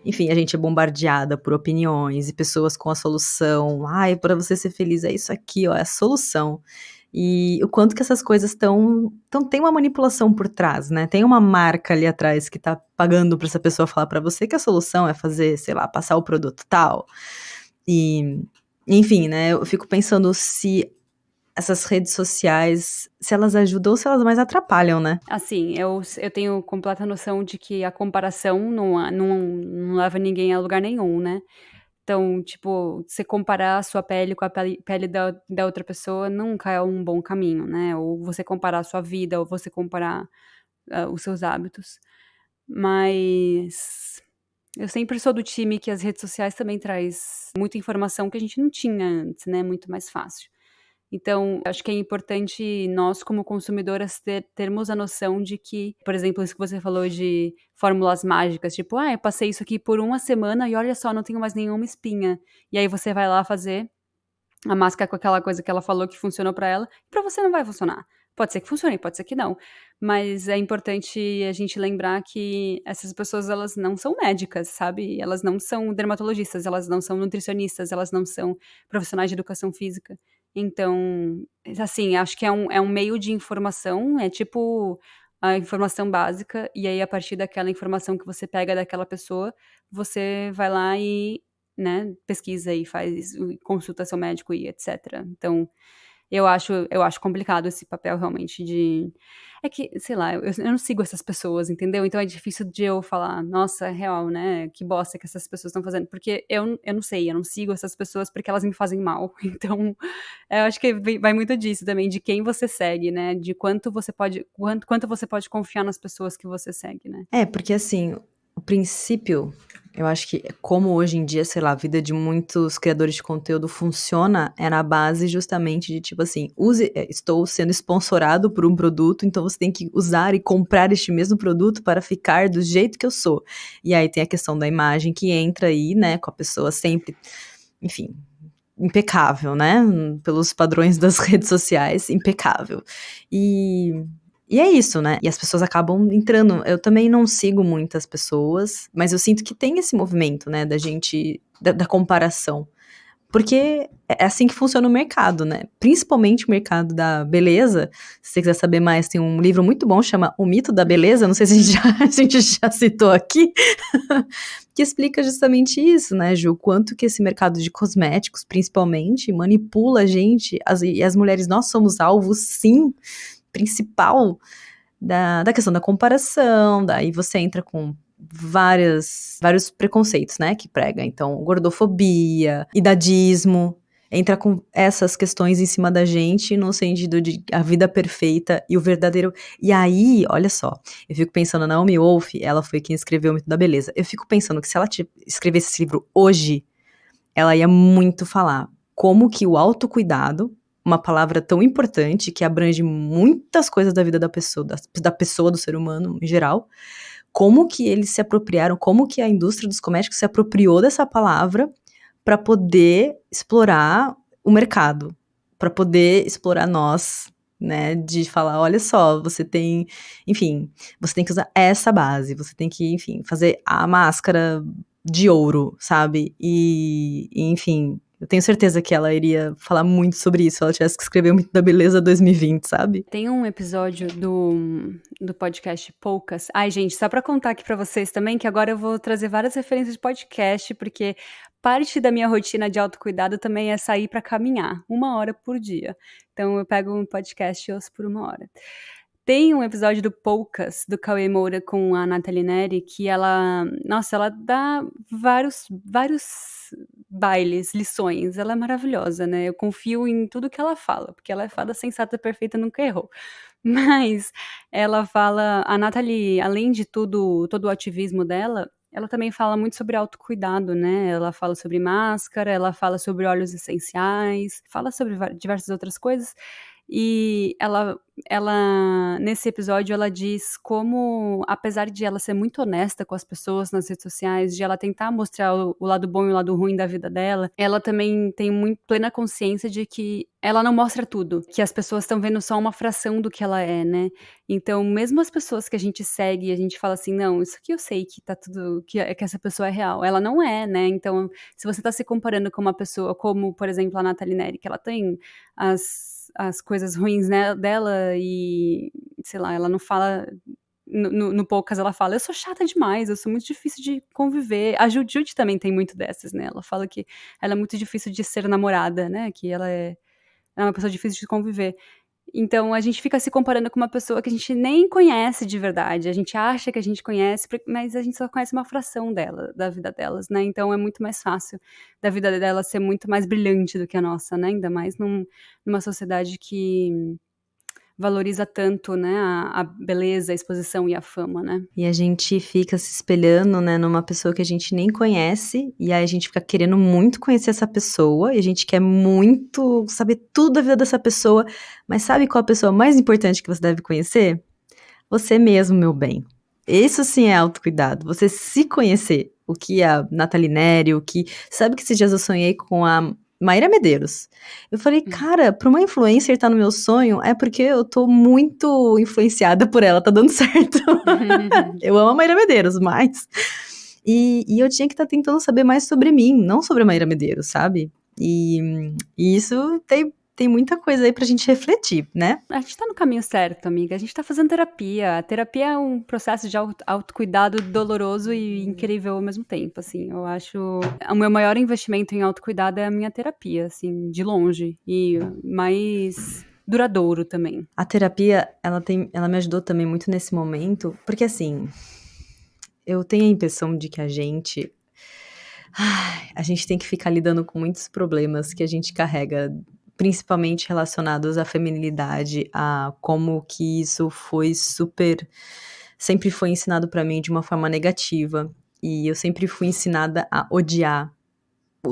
enfim, a gente é bombardeada por opiniões e pessoas com a solução. Ai, para você ser feliz é isso aqui, ó, é a solução. E o quanto que essas coisas tem uma manipulação por trás, né? Tem uma marca ali atrás que tá pagando pra essa pessoa falar pra você que a solução é fazer, sei lá, passar o produto tal. E, enfim, né, eu fico pensando se essas redes sociais, se elas ajudam ou se elas mais atrapalham, né? Assim, eu tenho completa noção de que a comparação não leva ninguém a lugar nenhum, né? Então, tipo, você comparar a sua pele com a pele da outra pessoa nunca é um bom caminho, né? Ou você comparar a sua vida, ou você comparar os seus hábitos. Mas eu sempre sou do time que as redes sociais também traz muita informação que a gente não tinha antes, né? Muito mais fácil. Então, acho que é importante nós, como consumidoras, termos a noção de que, por exemplo, isso que você falou de fórmulas mágicas, tipo, eu passei isso aqui por uma semana e olha só, não tenho mais nenhuma espinha. E aí você vai lá fazer a máscara com aquela coisa que ela falou que funcionou pra ela, e pra você não vai funcionar. Pode ser que funcione, pode ser que não. Mas é importante a gente lembrar que essas pessoas, elas não são médicas, sabe? Elas não são dermatologistas, elas não são nutricionistas, elas não são profissionais de educação física. Então, assim, acho que é um meio de informação, é tipo a informação básica, e aí a partir daquela informação que você pega daquela pessoa, você vai lá e, né, pesquisa e consulta seu médico e etc. Então, eu acho complicado esse papel realmente de... É que, sei lá, eu não sigo essas pessoas, entendeu? Então é difícil de eu falar, nossa, é real, né? Que bosta que essas pessoas estão fazendo. Porque eu não sei, eu não sigo essas pessoas porque elas me fazem mal. Então, eu acho que vai muito disso também, de quem você segue, né? De quanto você pode confiar nas pessoas que você segue, né? Porque assim, o princípio, eu acho que como hoje em dia, sei lá, a vida de muitos criadores de conteúdo funciona, é na base justamente de tipo assim, estou sendo sponsorado por um produto, então você tem que usar e comprar este mesmo produto para ficar do jeito que eu sou. E aí tem a questão da imagem que entra aí, né, com a pessoa sempre, enfim, impecável, né, pelos padrões das redes sociais, impecável. E é isso, né? E as pessoas acabam entrando. Eu também não sigo muitas pessoas, mas eu sinto que tem esse movimento, né, da comparação. Porque é assim que funciona o mercado, né? Principalmente o mercado da beleza. Se você quiser saber mais, tem um livro muito bom, chama O Mito da Beleza. Não sei se a gente já citou aqui. Que explica justamente isso, né, Ju? Quanto que esse mercado de cosméticos, principalmente, manipula a gente. E as mulheres, nós somos alvos, sim, principal da questão da comparação, daí você entra com vários preconceitos, né, que prega, então, gordofobia, idadismo, entra com essas questões em cima da gente, no sentido de a vida perfeita e o verdadeiro, e aí, olha só, eu fico pensando, a Naomi Wolf, ela foi quem escreveu O Mito da Beleza, eu fico pensando que se ela escrevesse esse livro hoje, ela ia muito falar como que o autocuidado, uma palavra tão importante que abrange muitas coisas da vida da pessoa, do ser humano em geral, como que eles se apropriaram, como que a indústria dos cosméticos se apropriou dessa palavra para poder explorar o mercado, para poder explorar nós, né, de falar, olha só, você tem que usar essa base, você tem que, enfim, fazer a máscara de ouro, sabe, e enfim, eu tenho certeza que ela iria falar muito sobre isso se ela tivesse que escrever muito da Beleza 2020, sabe? Tem um episódio do podcast Poucas. Ai, gente, só pra contar aqui pra vocês também, que agora eu vou trazer várias referências de podcast, porque parte da minha rotina de autocuidado também é sair pra caminhar, 1 hora por dia. Então eu pego um podcast e ouço por 1 hora. Tem um episódio do Poucas, do Cauê Moura com a Nathalie Neri, que ela dá vários bailes, lições. Ela é maravilhosa, né? Eu confio em tudo que ela fala, porque ela é fada sensata, perfeita, nunca errou. Mas ela fala, a Nathalie, além de tudo, todo o ativismo dela, ela também fala muito sobre autocuidado, né? Ela fala sobre máscara, ela fala sobre óleos essenciais, fala sobre diversas outras coisas. E ela, nesse episódio, ela diz como, apesar de ela ser muito honesta com as pessoas nas redes sociais, de ela tentar mostrar o lado bom e o lado ruim da vida dela, ela também tem muito plena consciência de que ela não mostra tudo, que as pessoas estão vendo só uma fração do que ela é, né? Então, mesmo as pessoas que a gente segue e a gente fala assim, não, isso aqui eu sei que tá tudo, que essa pessoa é real, ela não é, né? Então, se você tá se comparando com uma pessoa como, por exemplo, a Nathalie Neri, que ela tem as coisas ruins, né, dela e, sei lá, ela não fala, no Poucas ela fala, eu sou chata demais, eu sou muito difícil de conviver. A Judy também tem muito dessas, né, ela fala que ela é muito difícil de ser namorada, né, que ela é uma pessoa difícil de conviver. Então, a gente fica se comparando com uma pessoa que a gente nem conhece de verdade. A gente acha que a gente conhece, mas a gente só conhece uma fração dela, da vida delas, né? Então, é muito mais fácil da vida dela ser muito mais brilhante do que a nossa, né? Ainda mais numa sociedade que valoriza tanto, né, a beleza, a exposição e a fama, né? E a gente fica se espelhando, né, numa pessoa que a gente nem conhece, e aí a gente fica querendo muito conhecer essa pessoa, e a gente quer muito saber tudo da vida dessa pessoa, mas sabe qual a pessoa mais importante que você deve conhecer? Você mesmo, meu bem. Isso sim é autocuidado, você se conhecer. O que a Nathalie Neri, sabe que esses dias eu sonhei com a Maíra Medeiros. Eu falei, cara, pra uma influencer estar no meu sonho, é porque eu tô muito influenciada por ela, tá dando certo. Eu amo a Maíra Medeiros, mas... E eu tinha que estar tentando saber mais sobre mim, não sobre a Maíra Medeiros, sabe? E isso tem muita coisa aí pra gente refletir, né? A gente tá no caminho certo, amiga. A gente tá fazendo terapia. A terapia é um processo de autocuidado doloroso e incrível ao mesmo tempo, assim. Eu acho... O meu maior investimento em autocuidado é a minha terapia, assim, de longe. E mais duradouro também. A terapia, ela me ajudou também muito nesse momento, porque assim, eu tenho a impressão de que a gente tem que ficar lidando com muitos problemas que a gente carrega, principalmente relacionados à feminilidade, a como que isso sempre foi ensinado pra mim de uma forma negativa, e eu sempre fui ensinada a odiar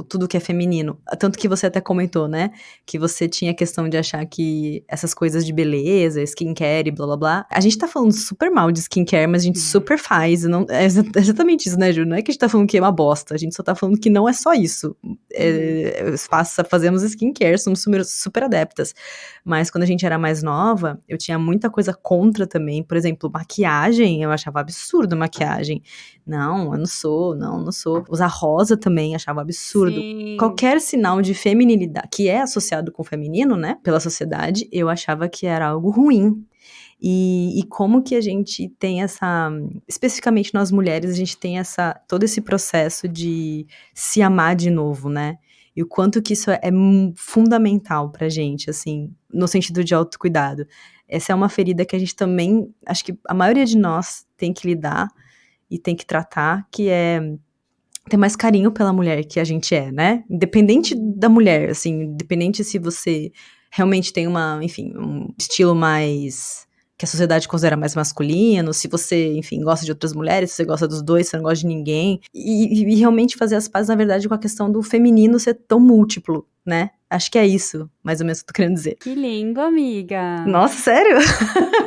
tudo que é feminino. Tanto que você até comentou, né? Que você tinha a questão de achar que essas coisas de beleza, skincare e blá blá blá. A gente tá falando super mal de skincare, mas a gente super faz. Não, é exatamente isso, né, Ju? Não é que a gente tá falando que é uma bosta. A gente só tá falando que não é só isso. Fazemos skincare, somos super adeptas. Mas quando a gente era mais nova, eu tinha muita coisa contra também. Por exemplo, maquiagem, eu achava absurdo maquiagem. Não, eu não sou. Usar rosa também, achava absurdo. Sim. Qualquer sinal de feminilidade, que é associado com o feminino, né, pela sociedade, eu achava que era algo ruim. E como que a gente tem especificamente nós mulheres, a gente tem todo esse processo de se amar de novo, né? E o quanto que isso é fundamental pra gente, assim, no sentido de autocuidado. Essa é uma ferida que a gente também, acho que a maioria de nós tem que lidar e tem que tratar, que é ter mais carinho pela mulher que a gente é, né? Independente da mulher, assim, independente se você realmente tem um estilo mais... que a sociedade considera mais masculino, se você, enfim, gosta de outras mulheres, se você gosta dos dois, se você não gosta de ninguém, e realmente fazer as pazes, na verdade, com a questão do feminino ser tão múltiplo, né? Acho que é isso, mais ou menos, que eu tô querendo dizer. Que lindo, amiga. Nossa, sério?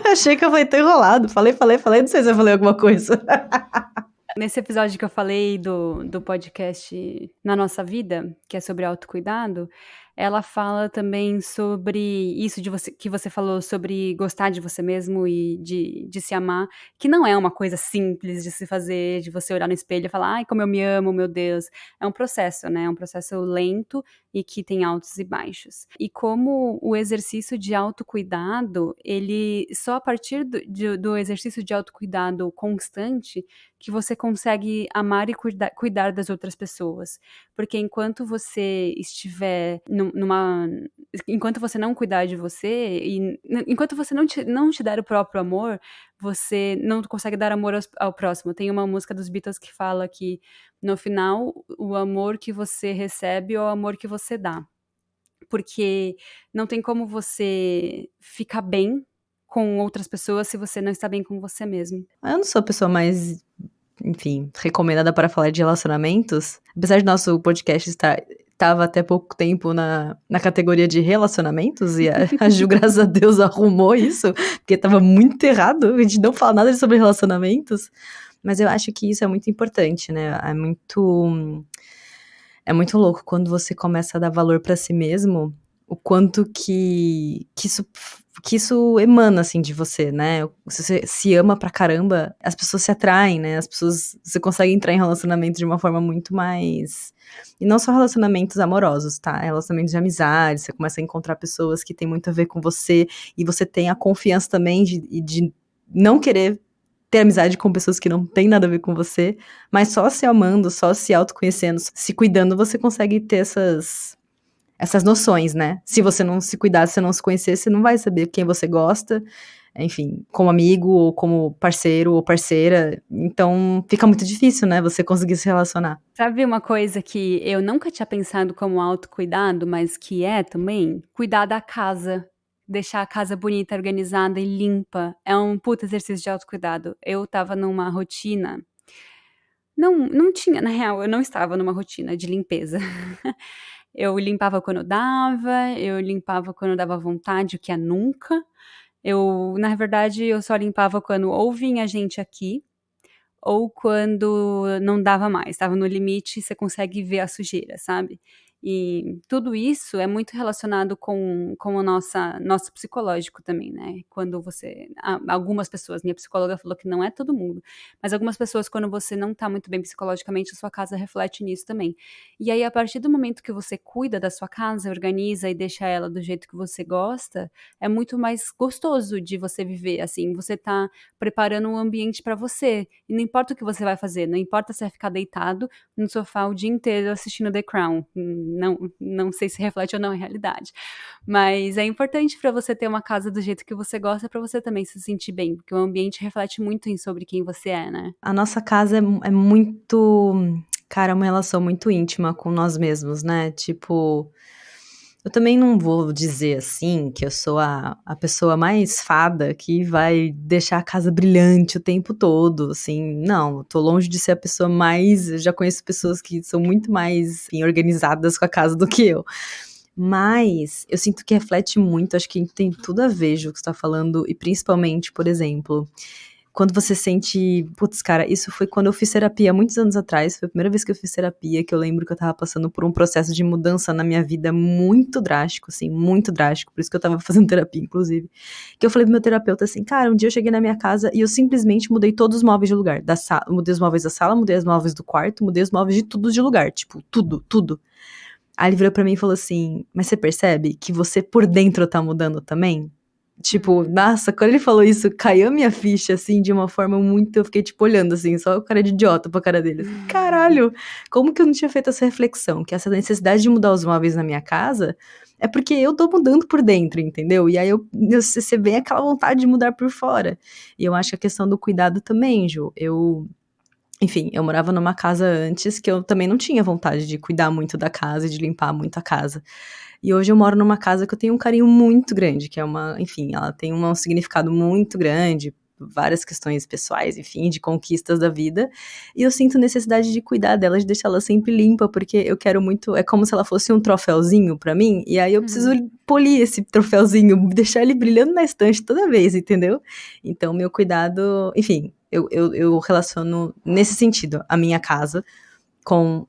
Achei que eu ia ter enrolado. Falei, não sei se eu falei alguma coisa. Nesse episódio que eu falei do podcast Na Nossa Vida, que é sobre autocuidado, ela fala também sobre isso de você, que você falou sobre gostar de você mesmo e de se amar, que não é uma coisa simples de se fazer, de você olhar no espelho e falar, ai, como eu me amo, meu Deus. É um processo, né? É um processo lento e que tem altos e baixos. E como o exercício de autocuidado, ele só a partir do exercício de autocuidado constante que você consegue amar e cuidar das outras pessoas. Porque enquanto você estiver enquanto você não cuidar de você, e enquanto você não te der o próprio amor, você não consegue dar amor ao próximo. Tem uma música dos Beatles que fala que, no final, o amor que você recebe é o amor que você dá. Porque não tem como você ficar bem com outras pessoas se você não está bem com você mesmo. Eu não sou a pessoa mais, enfim, recomendada para falar de relacionamentos. Apesar de nosso podcast estava até pouco tempo na categoria de relacionamentos, e a Ju, graças a Deus, arrumou isso, porque estava muito errado, a gente não fala nada sobre relacionamentos, mas eu acho que isso é muito importante, né? É muito louco quando você começa a dar valor para si mesmo, o quanto que isso emana, assim, de você, né? Se você se ama pra caramba, as pessoas se atraem, né? Você consegue entrar em relacionamento de uma forma muito mais... E não só relacionamentos amorosos, tá? Relacionamentos de amizade, você começa a encontrar pessoas que têm muito a ver com você, e você tem a confiança também de não querer ter amizade com pessoas que não têm nada a ver com você, mas só se amando, só se autoconhecendo, se cuidando, você consegue ter essas noções, né? Se você não se cuidar, se você não se conhecer, você não vai saber quem você gosta, enfim, como amigo, ou como parceiro ou parceira. Então, fica muito difícil, né? Você conseguir se relacionar. Sabe uma coisa que eu nunca tinha pensado como autocuidado, mas que é também? Cuidar da casa. Deixar a casa bonita, organizada e limpa. É um puta exercício de autocuidado. Eu tava numa rotina. Não tinha, na real, eu não estava numa rotina de limpeza. Eu limpava quando dava, eu limpava quando dava vontade, o que é nunca. Na verdade, eu só limpava quando ou vinha gente aqui, ou quando não dava mais, estava no limite, você consegue ver a sujeira, sabe? E tudo isso é muito relacionado com o nosso psicológico também, né? Quando algumas pessoas, minha psicóloga falou que não é todo mundo, mas algumas pessoas, quando você não tá muito bem psicologicamente, a sua casa reflete nisso também. E aí, a partir do momento que você cuida da sua casa, organiza e deixa ela do jeito que você gosta, é muito mais gostoso de você viver, assim, você tá preparando um ambiente para você. E não importa o que você vai fazer, não importa se vai ficar deitado no sofá o dia inteiro assistindo The Crown. Não sei se reflete ou não a realidade. Mas é importante para você ter uma casa do jeito que você gosta, para você também se sentir bem, porque o ambiente reflete muito sobre quem você é, né? A nossa casa é muito... Cara, é uma relação muito íntima com nós mesmos, né? Tipo... Eu também não vou dizer, assim, que eu sou a pessoa mais fada que vai deixar a casa brilhante o tempo todo, assim, não, eu tô longe de ser a pessoa mais, eu já conheço pessoas que são muito mais, assim, organizadas com a casa do que eu, mas eu sinto que reflete muito, acho que tem tudo a ver, Ju, que você tá falando, e principalmente, por exemplo... Quando você sente... Putz, cara, isso foi quando eu fiz terapia, muitos anos atrás. Foi a primeira vez que eu fiz terapia, que eu lembro que eu tava passando por um processo de mudança na minha vida muito drástico, assim, muito drástico. Por isso que eu tava fazendo terapia, inclusive. Que eu falei pro meu terapeuta assim, cara, um dia eu cheguei na minha casa e eu simplesmente mudei todos os móveis de lugar. Mudei os móveis da sala, mudei os móveis do quarto, mudei os móveis de tudo de lugar. Tipo, tudo, tudo. Aí ele virou pra mim e falou assim, mas você percebe que você por dentro tá mudando também? Tipo, nossa, quando ele falou isso, caiu a minha ficha, assim, de uma forma muito... Eu fiquei, tipo, olhando, assim, só o cara de idiota pra cara dele. Assim, caralho, como que eu não tinha feito essa reflexão? Que essa necessidade de mudar os móveis na minha casa é porque eu tô mudando por dentro, entendeu? E aí você vê aquela vontade de mudar por fora. E eu acho que a questão do cuidado também, Ju. Enfim, eu morava numa casa antes que eu também não tinha vontade de cuidar muito da casa e de limpar muito a casa. E hoje eu moro numa casa que eu tenho um carinho muito grande, que é enfim, ela tem um significado muito grande várias questões pessoais, enfim, de conquistas da vida, e eu sinto necessidade de cuidar dela, de deixar ela sempre limpa, porque eu quero muito, é como se ela fosse um troféuzinho pra mim, e aí eu preciso polir esse troféuzinho, deixar ele brilhando na estante toda vez, entendeu? Então, meu cuidado, enfim, eu relaciono nesse sentido a minha casa com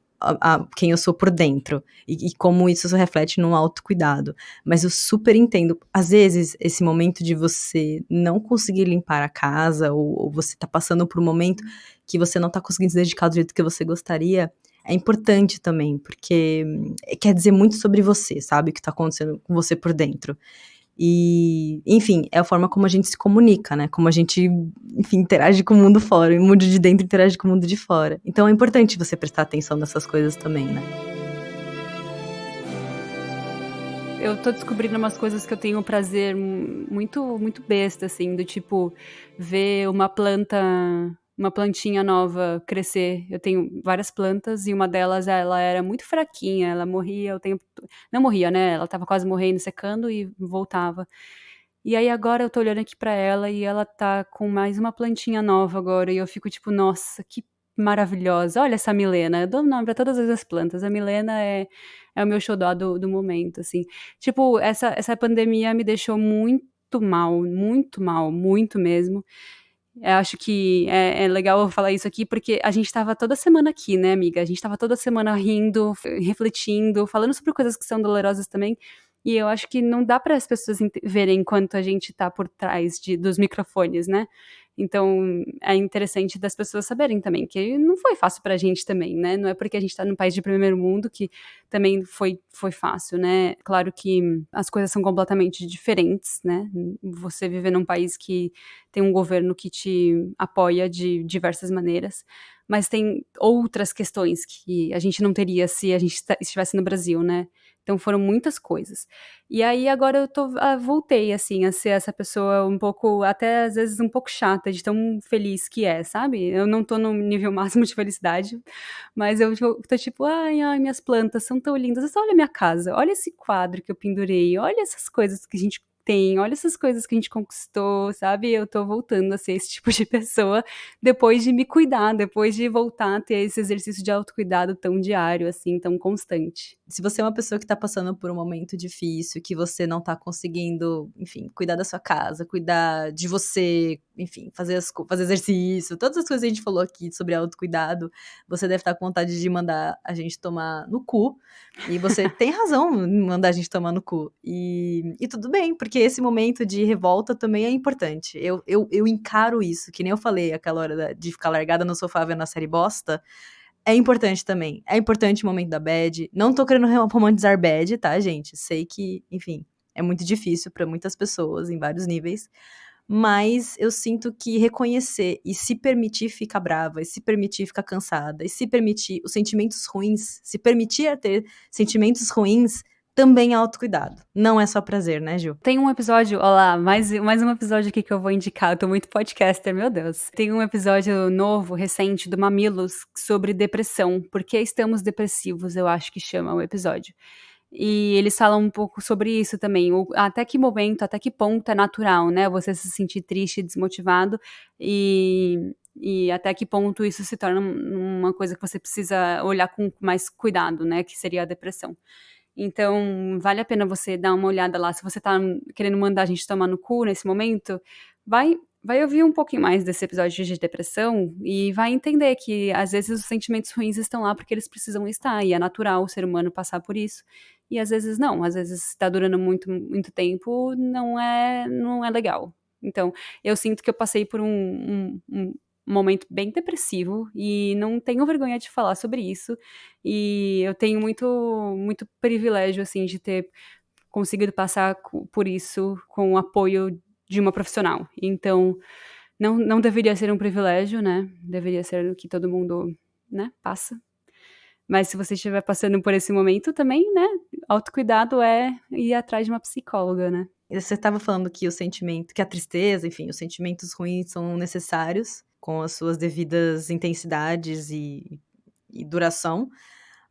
quem eu sou por dentro, e como isso se reflete no autocuidado. Mas eu super entendo, às vezes, esse momento de você não conseguir limpar a casa, ou você tá passando por um momento que você não tá conseguindo se dedicar do jeito que você gostaria, é importante também, porque quer dizer muito sobre você, sabe? O que tá acontecendo com você por dentro. E, enfim, é a forma como a gente se comunica, né? Como a gente, enfim, interage com o mundo fora. E o mundo de dentro interage com o mundo de fora. Então é importante você prestar atenção nessas coisas também, né? Eu tô descobrindo umas coisas que eu tenho um prazer muito, muito besta, assim, do tipo, ver uma plantinha nova crescer. Eu tenho várias plantas e uma delas, ela era muito fraquinha, ela morria o tempo... Não morria, né? Ela tava quase morrendo, secando e voltava. E aí agora eu tô olhando aqui pra ela e ela tá com mais uma plantinha nova agora e eu fico tipo, nossa, que maravilhosa. Olha essa Milena, eu dou nome pra todas as plantas. A Milena é o meu xodó do momento, assim. Tipo, essa pandemia me deixou muito mal, muito mesmo. Eu acho que é legal eu falar isso aqui, porque a gente tava toda semana aqui, né, amiga? A gente tava toda semana rindo, refletindo, falando sobre coisas que são dolorosas também. E eu acho que não dá para as pessoas verem quanto a gente tá por trás dos microfones, né? Então, é interessante das pessoas saberem também que não foi fácil pra gente também, né? Não é porque a gente tá num país de primeiro mundo que também foi fácil, né? Claro que as coisas são completamente diferentes, né? Você viver num país que tem um governo que te apoia de diversas maneiras, mas tem outras questões que a gente não teria se a gente estivesse no Brasil, né? Então foram muitas coisas. E aí agora voltei, assim, a ser essa pessoa um pouco, até às vezes um pouco chata, de tão feliz que é, sabe? Eu não tô no nível máximo de felicidade, mas eu tô tipo, ai, minhas plantas são tão lindas. Olha a minha casa, olha esse quadro que eu pendurei, olha essas coisas que a gente tem, olha essas coisas que a gente conquistou, sabe? Eu tô voltando a ser esse tipo de pessoa depois de me cuidar, depois de voltar a ter esse exercício de autocuidado tão diário, assim, tão constante. Se você é uma pessoa que tá passando por um momento difícil, que você não tá conseguindo, enfim, cuidar da sua casa, cuidar de você, enfim, fazer exercício, todas as coisas que a gente falou aqui sobre autocuidado, você deve estar com vontade de mandar a gente tomar no cu. E você tem razão em mandar a gente tomar no cu. E tudo bem, porque esse momento de revolta também é importante. Eu encaro isso, que nem eu falei aquela hora de ficar largada no sofá vendo a série bosta. É importante também. É importante o momento da bad. Não tô querendo romantizar bad, tá, gente? Sei que, enfim, é muito difícil pra muitas pessoas em vários níveis. Mas eu sinto que reconhecer e se permitir ficar brava, e se permitir ficar cansada, e se permitir os sentimentos ruins, se permitir ter sentimentos ruins, também é autocuidado. Não é só prazer, né, Gil? Tem um episódio, olha lá, mais um episódio aqui que eu vou indicar. Eu tô muito podcaster, meu Deus. Tem um episódio novo, recente, do Mamilos, sobre depressão. Por que estamos depressivos, eu acho que chama o episódio. E eles falam um pouco sobre isso também. Até que momento, até que ponto é natural, né? Você se sentir triste, desmotivado. E até que ponto isso se torna uma coisa que você precisa olhar com mais cuidado, né? Que seria a depressão. Então, vale a pena você dar uma olhada lá. Se você tá querendo mandar a gente tomar no cu nesse momento, vai ouvir um pouquinho mais desse episódio de depressão e vai entender que, às vezes, os sentimentos ruins estão lá porque eles precisam estar. E é natural o ser humano passar por isso. E, às vezes, não. Às vezes, está durando muito, muito tempo, não é legal. Então, eu sinto que eu passei por um momento bem depressivo e não tenho vergonha de falar sobre isso. E eu tenho muito privilégio, assim, de ter conseguido passar por isso com o apoio de uma profissional. Então, não deveria ser um privilégio, né? Deveria ser o que todo mundo, né, passa. Mas se você estiver passando por esse momento também, né, autocuidado é ir atrás de uma psicóloga, né? Você estava falando que que a tristeza, enfim, os sentimentos ruins são necessários, com as suas devidas intensidades e duração,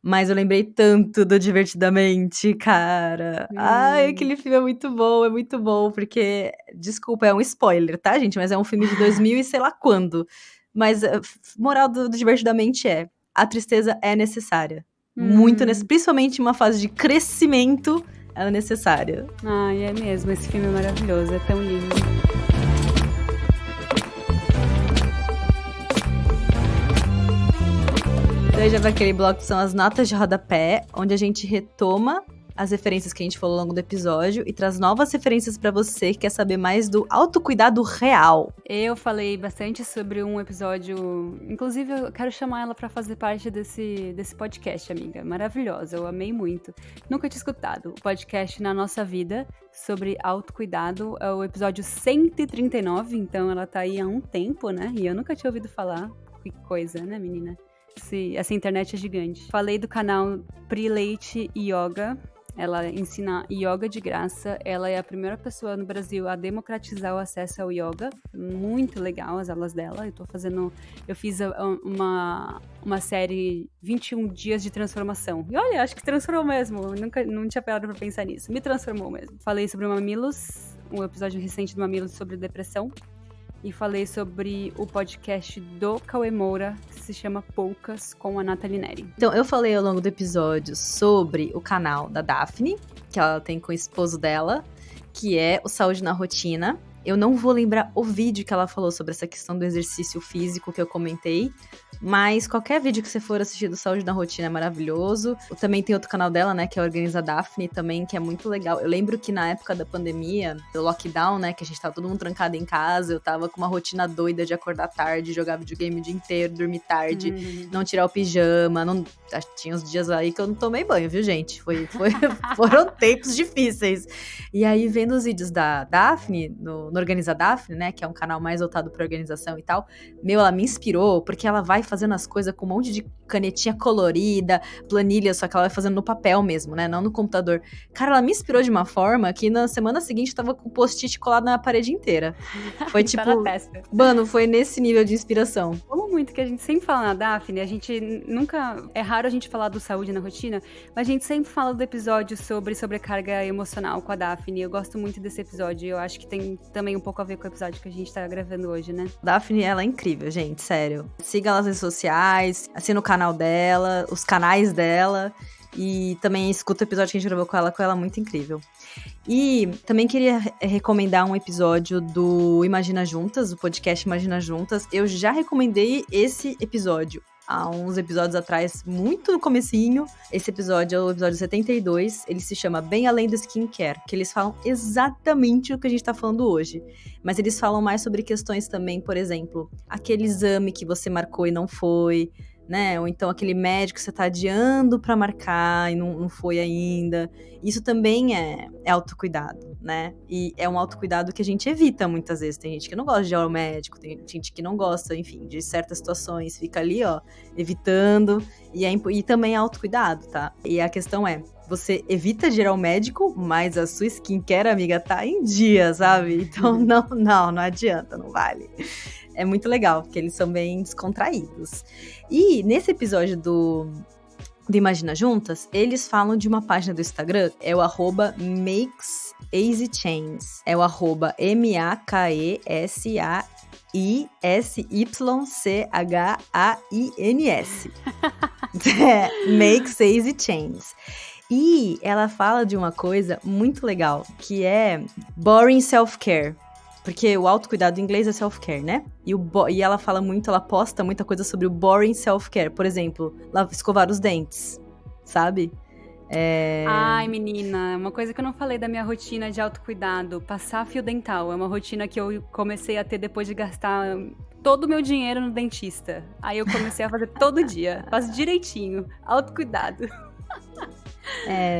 Mas eu lembrei tanto do Divertidamente, cara. Ai, aquele filme é muito bom, porque, desculpa, é um spoiler, tá, gente? Mas é um filme de 2000 e sei lá quando. Mas moral do Divertidamente a tristeza é necessária. Muito, principalmente em uma fase de crescimento, ela é necessária. Ai, é mesmo, esse filme é maravilhoso, é tão lindo. Daí já vai aquele bloco que são as notas de rodapé, onde a gente retoma as referências que a gente falou ao longo do episódio e traz novas referências pra você que quer saber mais do autocuidado real. Eu falei bastante sobre um episódio, inclusive eu quero chamar ela pra fazer parte desse podcast, amiga. Maravilhosa, eu amei muito. Nunca tinha escutado o podcast Na Nossa Vida sobre autocuidado, é o episódio 139, então ela tá aí há um tempo, né? E eu nunca tinha ouvido falar. Que coisa, né, menina? Essa internet é gigante. Falei do canal Pri Leite Yoga. Ela ensina yoga de graça. Ela é a primeira pessoa no Brasil a democratizar o acesso ao yoga. Muito legal as aulas dela. Eu fiz uma série 21 dias de transformação. E olha, acho que transformou mesmo. Eu não tinha parado pra pensar nisso. Me transformou mesmo. Falei sobre Mamilos, um episódio recente do Mamilos sobre depressão. E falei sobre o podcast do Cauê Moura, que se chama Poucas, com a Nathalie Neri. Então, eu falei ao longo do episódio sobre o canal da Daphne, que ela tem com o esposo dela, que é o Saúde na Rotina. Eu não vou lembrar o vídeo que ela falou sobre essa questão do exercício físico que eu comentei, mas qualquer vídeo que você for assistir do Saúde na Rotina é maravilhoso. Também tem outro canal dela, né, que é a Organiza Daphne também, que é muito legal. Eu lembro que na época da pandemia, do lockdown, né, que a gente tava todo mundo trancado em casa, eu tava com uma rotina doida de acordar tarde, jogar videogame o dia inteiro, dormir tarde, não tirar o pijama, tinha uns dias aí que eu não tomei banho, viu, gente? Foram tempos difíceis. E aí, vendo os vídeos da Daphne, no Organiza Daphne, né, que é um canal mais voltado pra organização e tal, ela me inspirou, porque ela vai fazendo as coisas com um monte de canetinha colorida, planilha, só que ela vai fazendo no papel mesmo, né, não no computador. Cara, ela me inspirou de uma forma que na semana seguinte eu tava com o post-it colado na parede inteira. Foi tipo, mano, foi nesse nível de inspiração. Amo muito que a gente sempre fala na Daphne, a gente nunca, é raro a gente falar do Saúde na Rotina, mas a gente sempre fala do episódio sobre sobrecarga emocional com a Daphne. Eu gosto muito desse episódio, eu acho que tem também um pouco a ver com o episódio que a gente tá gravando hoje, né? Daphne, ela é incrível, gente, sério. Siga ela nas redes sociais, assina o canal dela, os canais dela, e também escuta o episódio que a gente gravou com ela muito incrível. E também queria recomendar um episódio do Imagina Juntas, o podcast Imagina Juntas. Eu já recomendei esse episódio há uns episódios atrás, muito no comecinho. Esse episódio é o episódio 72, ele se chama Bem Além do Skincare, que eles falam exatamente o que a gente tá falando hoje. Mas eles falam mais sobre questões também, por exemplo, aquele exame que você marcou e não foi, né? Ou então aquele médico que você tá adiando pra marcar e não foi ainda. Isso também é autocuidado, né? E é um autocuidado que a gente evita muitas vezes. Tem gente que não gosta de ir ao médico, tem gente que não gosta, enfim, de certas situações. Fica ali, ó, evitando. E também é autocuidado, tá? E a questão é, você evita de ir ao médico, mas a sua skincare, amiga, tá em dia, sabe? Então não adianta, não vale. É muito legal, porque eles são bem descontraídos. E nesse episódio do Imagina Juntas, eles falam de uma página do Instagram, é o @MakesEasyChains. É o MakesEasyChains. Makes Easy Chains. E ela fala de uma coisa muito legal, que é boring self-care. Porque o autocuidado em inglês é self-care, né? E ela fala muito, ela posta muita coisa sobre o boring self-care. Por exemplo, escovar os dentes, sabe? Ai, menina, uma coisa que eu não falei da minha rotina de autocuidado, passar fio dental. É uma rotina que eu comecei a ter depois de gastar todo o meu dinheiro no dentista. Aí eu comecei a fazer todo dia, faço direitinho, autocuidado.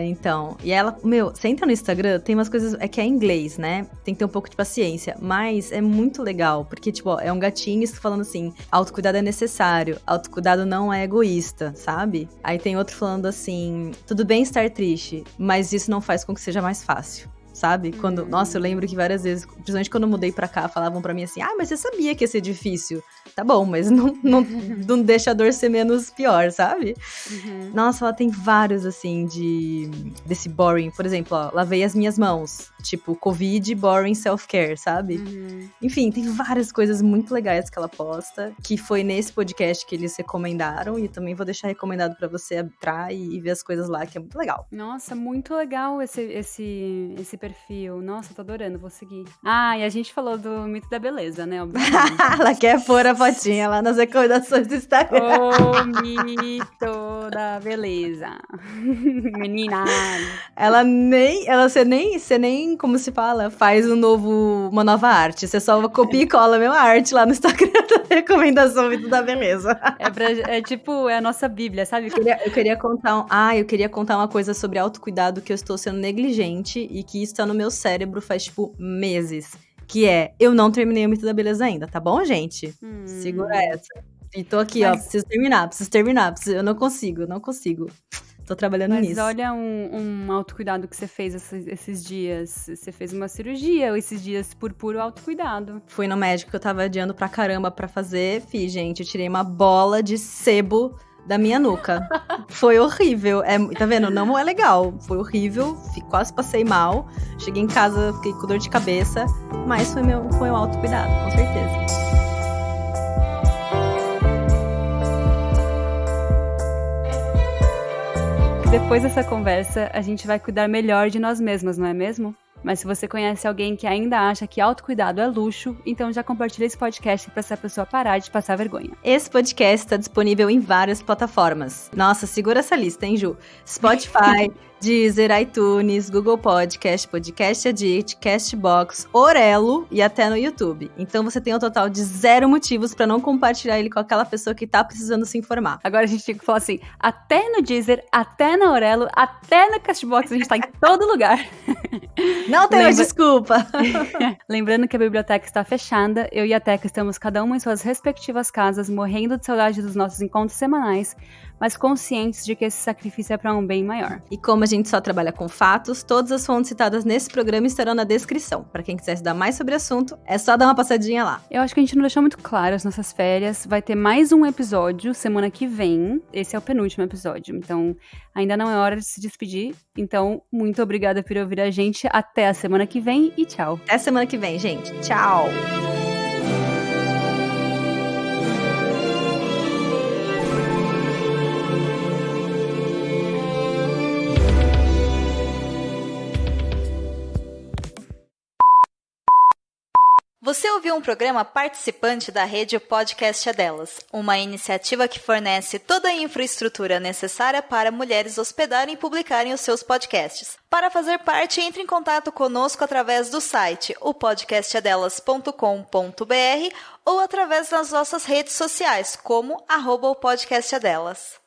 Então, e ela, você entra no Instagram, tem umas coisas, que é em inglês, né? Tem que ter um pouco de paciência, mas é muito legal, porque, tipo, é um gatinho falando assim, autocuidado é necessário, autocuidado não é egoísta, sabe? Aí tem outro falando assim, tudo bem estar triste, mas isso não faz com que seja mais fácil. sabe? Nossa, eu lembro que várias vezes, principalmente quando eu mudei pra cá, falavam pra mim assim, mas você sabia que ia ser difícil. Tá bom, mas não deixa a dor ser menos pior, sabe? Nossa, ela tem vários, assim, desse boring. Por exemplo, ó, lavei as minhas mãos. Tipo, Covid, boring, self-care, sabe? Enfim, tem várias coisas muito legais que ela posta, que foi nesse podcast que eles recomendaram, e também vou deixar recomendado pra você entrar e ver as coisas lá, que é muito legal. Nossa, muito legal esse perfil. Nossa, tô adorando, vou seguir. Ah, e a gente falou do mito da beleza, né? Ela quer pôr a fotinha lá nas recomendações do Instagram. O mito da beleza. Menina. Você nem, como se fala, faz uma nova arte. Você só copia e cola a mesma arte lá no Instagram da recomendação mito da beleza. É a nossa bíblia, sabe? Eu queria contar uma coisa sobre autocuidado que eu estou sendo negligente e que está no meu cérebro faz, tipo, meses. Que é, eu não terminei o mito da beleza ainda, tá bom, gente? Segura essa. E tô aqui, ó, preciso terminar. Eu não consigo. Tô trabalhando nisso. Mas olha um autocuidado que você fez esses dias. Você fez uma cirurgia esses dias por puro autocuidado. Fui no médico que eu tava adiando pra caramba pra fazer. Gente, eu tirei uma bola de sebo da minha nuca. Foi horrível. Tá vendo? Não é legal. Foi horrível. Quase passei mal. Cheguei em casa, fiquei com dor de cabeça. Mas foi um autocuidado, com certeza. Depois dessa conversa, a gente vai cuidar melhor de nós mesmas, não é mesmo? Mas se você conhece alguém que ainda acha que autocuidado é luxo, então já compartilha esse podcast para essa pessoa parar de passar vergonha. Esse podcast está disponível em várias plataformas. Nossa, segura essa lista, hein, Ju? Spotify, Deezer, iTunes, Google Podcast, Podcast Addict, Castbox, Orelo e até no YouTube. Então você tem um total de 0 motivos para não compartilhar ele com aquela pessoa que tá precisando se informar. Agora a gente tem que falar assim, até no Deezer, até na Orelo, até no Castbox, a gente tá em todo lugar. Não tem mais desculpa. Lembrando que a biblioteca está fechada, eu e a Teca estamos cada uma em suas respectivas casas, morrendo de saudade dos nossos encontros semanais, mas conscientes de que esse sacrifício é para um bem maior. E como a gente só trabalha com fatos, todas as fontes citadas nesse programa estarão na descrição. Para quem quiser estudar mais sobre o assunto, é só dar uma passadinha lá. Eu acho que a gente não deixou muito claro as nossas férias. Vai ter mais um episódio semana que vem. Esse é o penúltimo episódio, então ainda não é hora de se despedir. Então, muito obrigada por ouvir a gente. Até a semana que vem e tchau. Até semana que vem, gente. Tchau! Você ouviu um programa participante da rede Podcast é Delas, uma iniciativa que fornece toda a infraestrutura necessária para mulheres hospedarem e publicarem os seus podcasts. Para fazer parte, entre em contato conosco através do site opodcastadelas.com.br ou através das nossas redes sociais, como @opodcastadelas.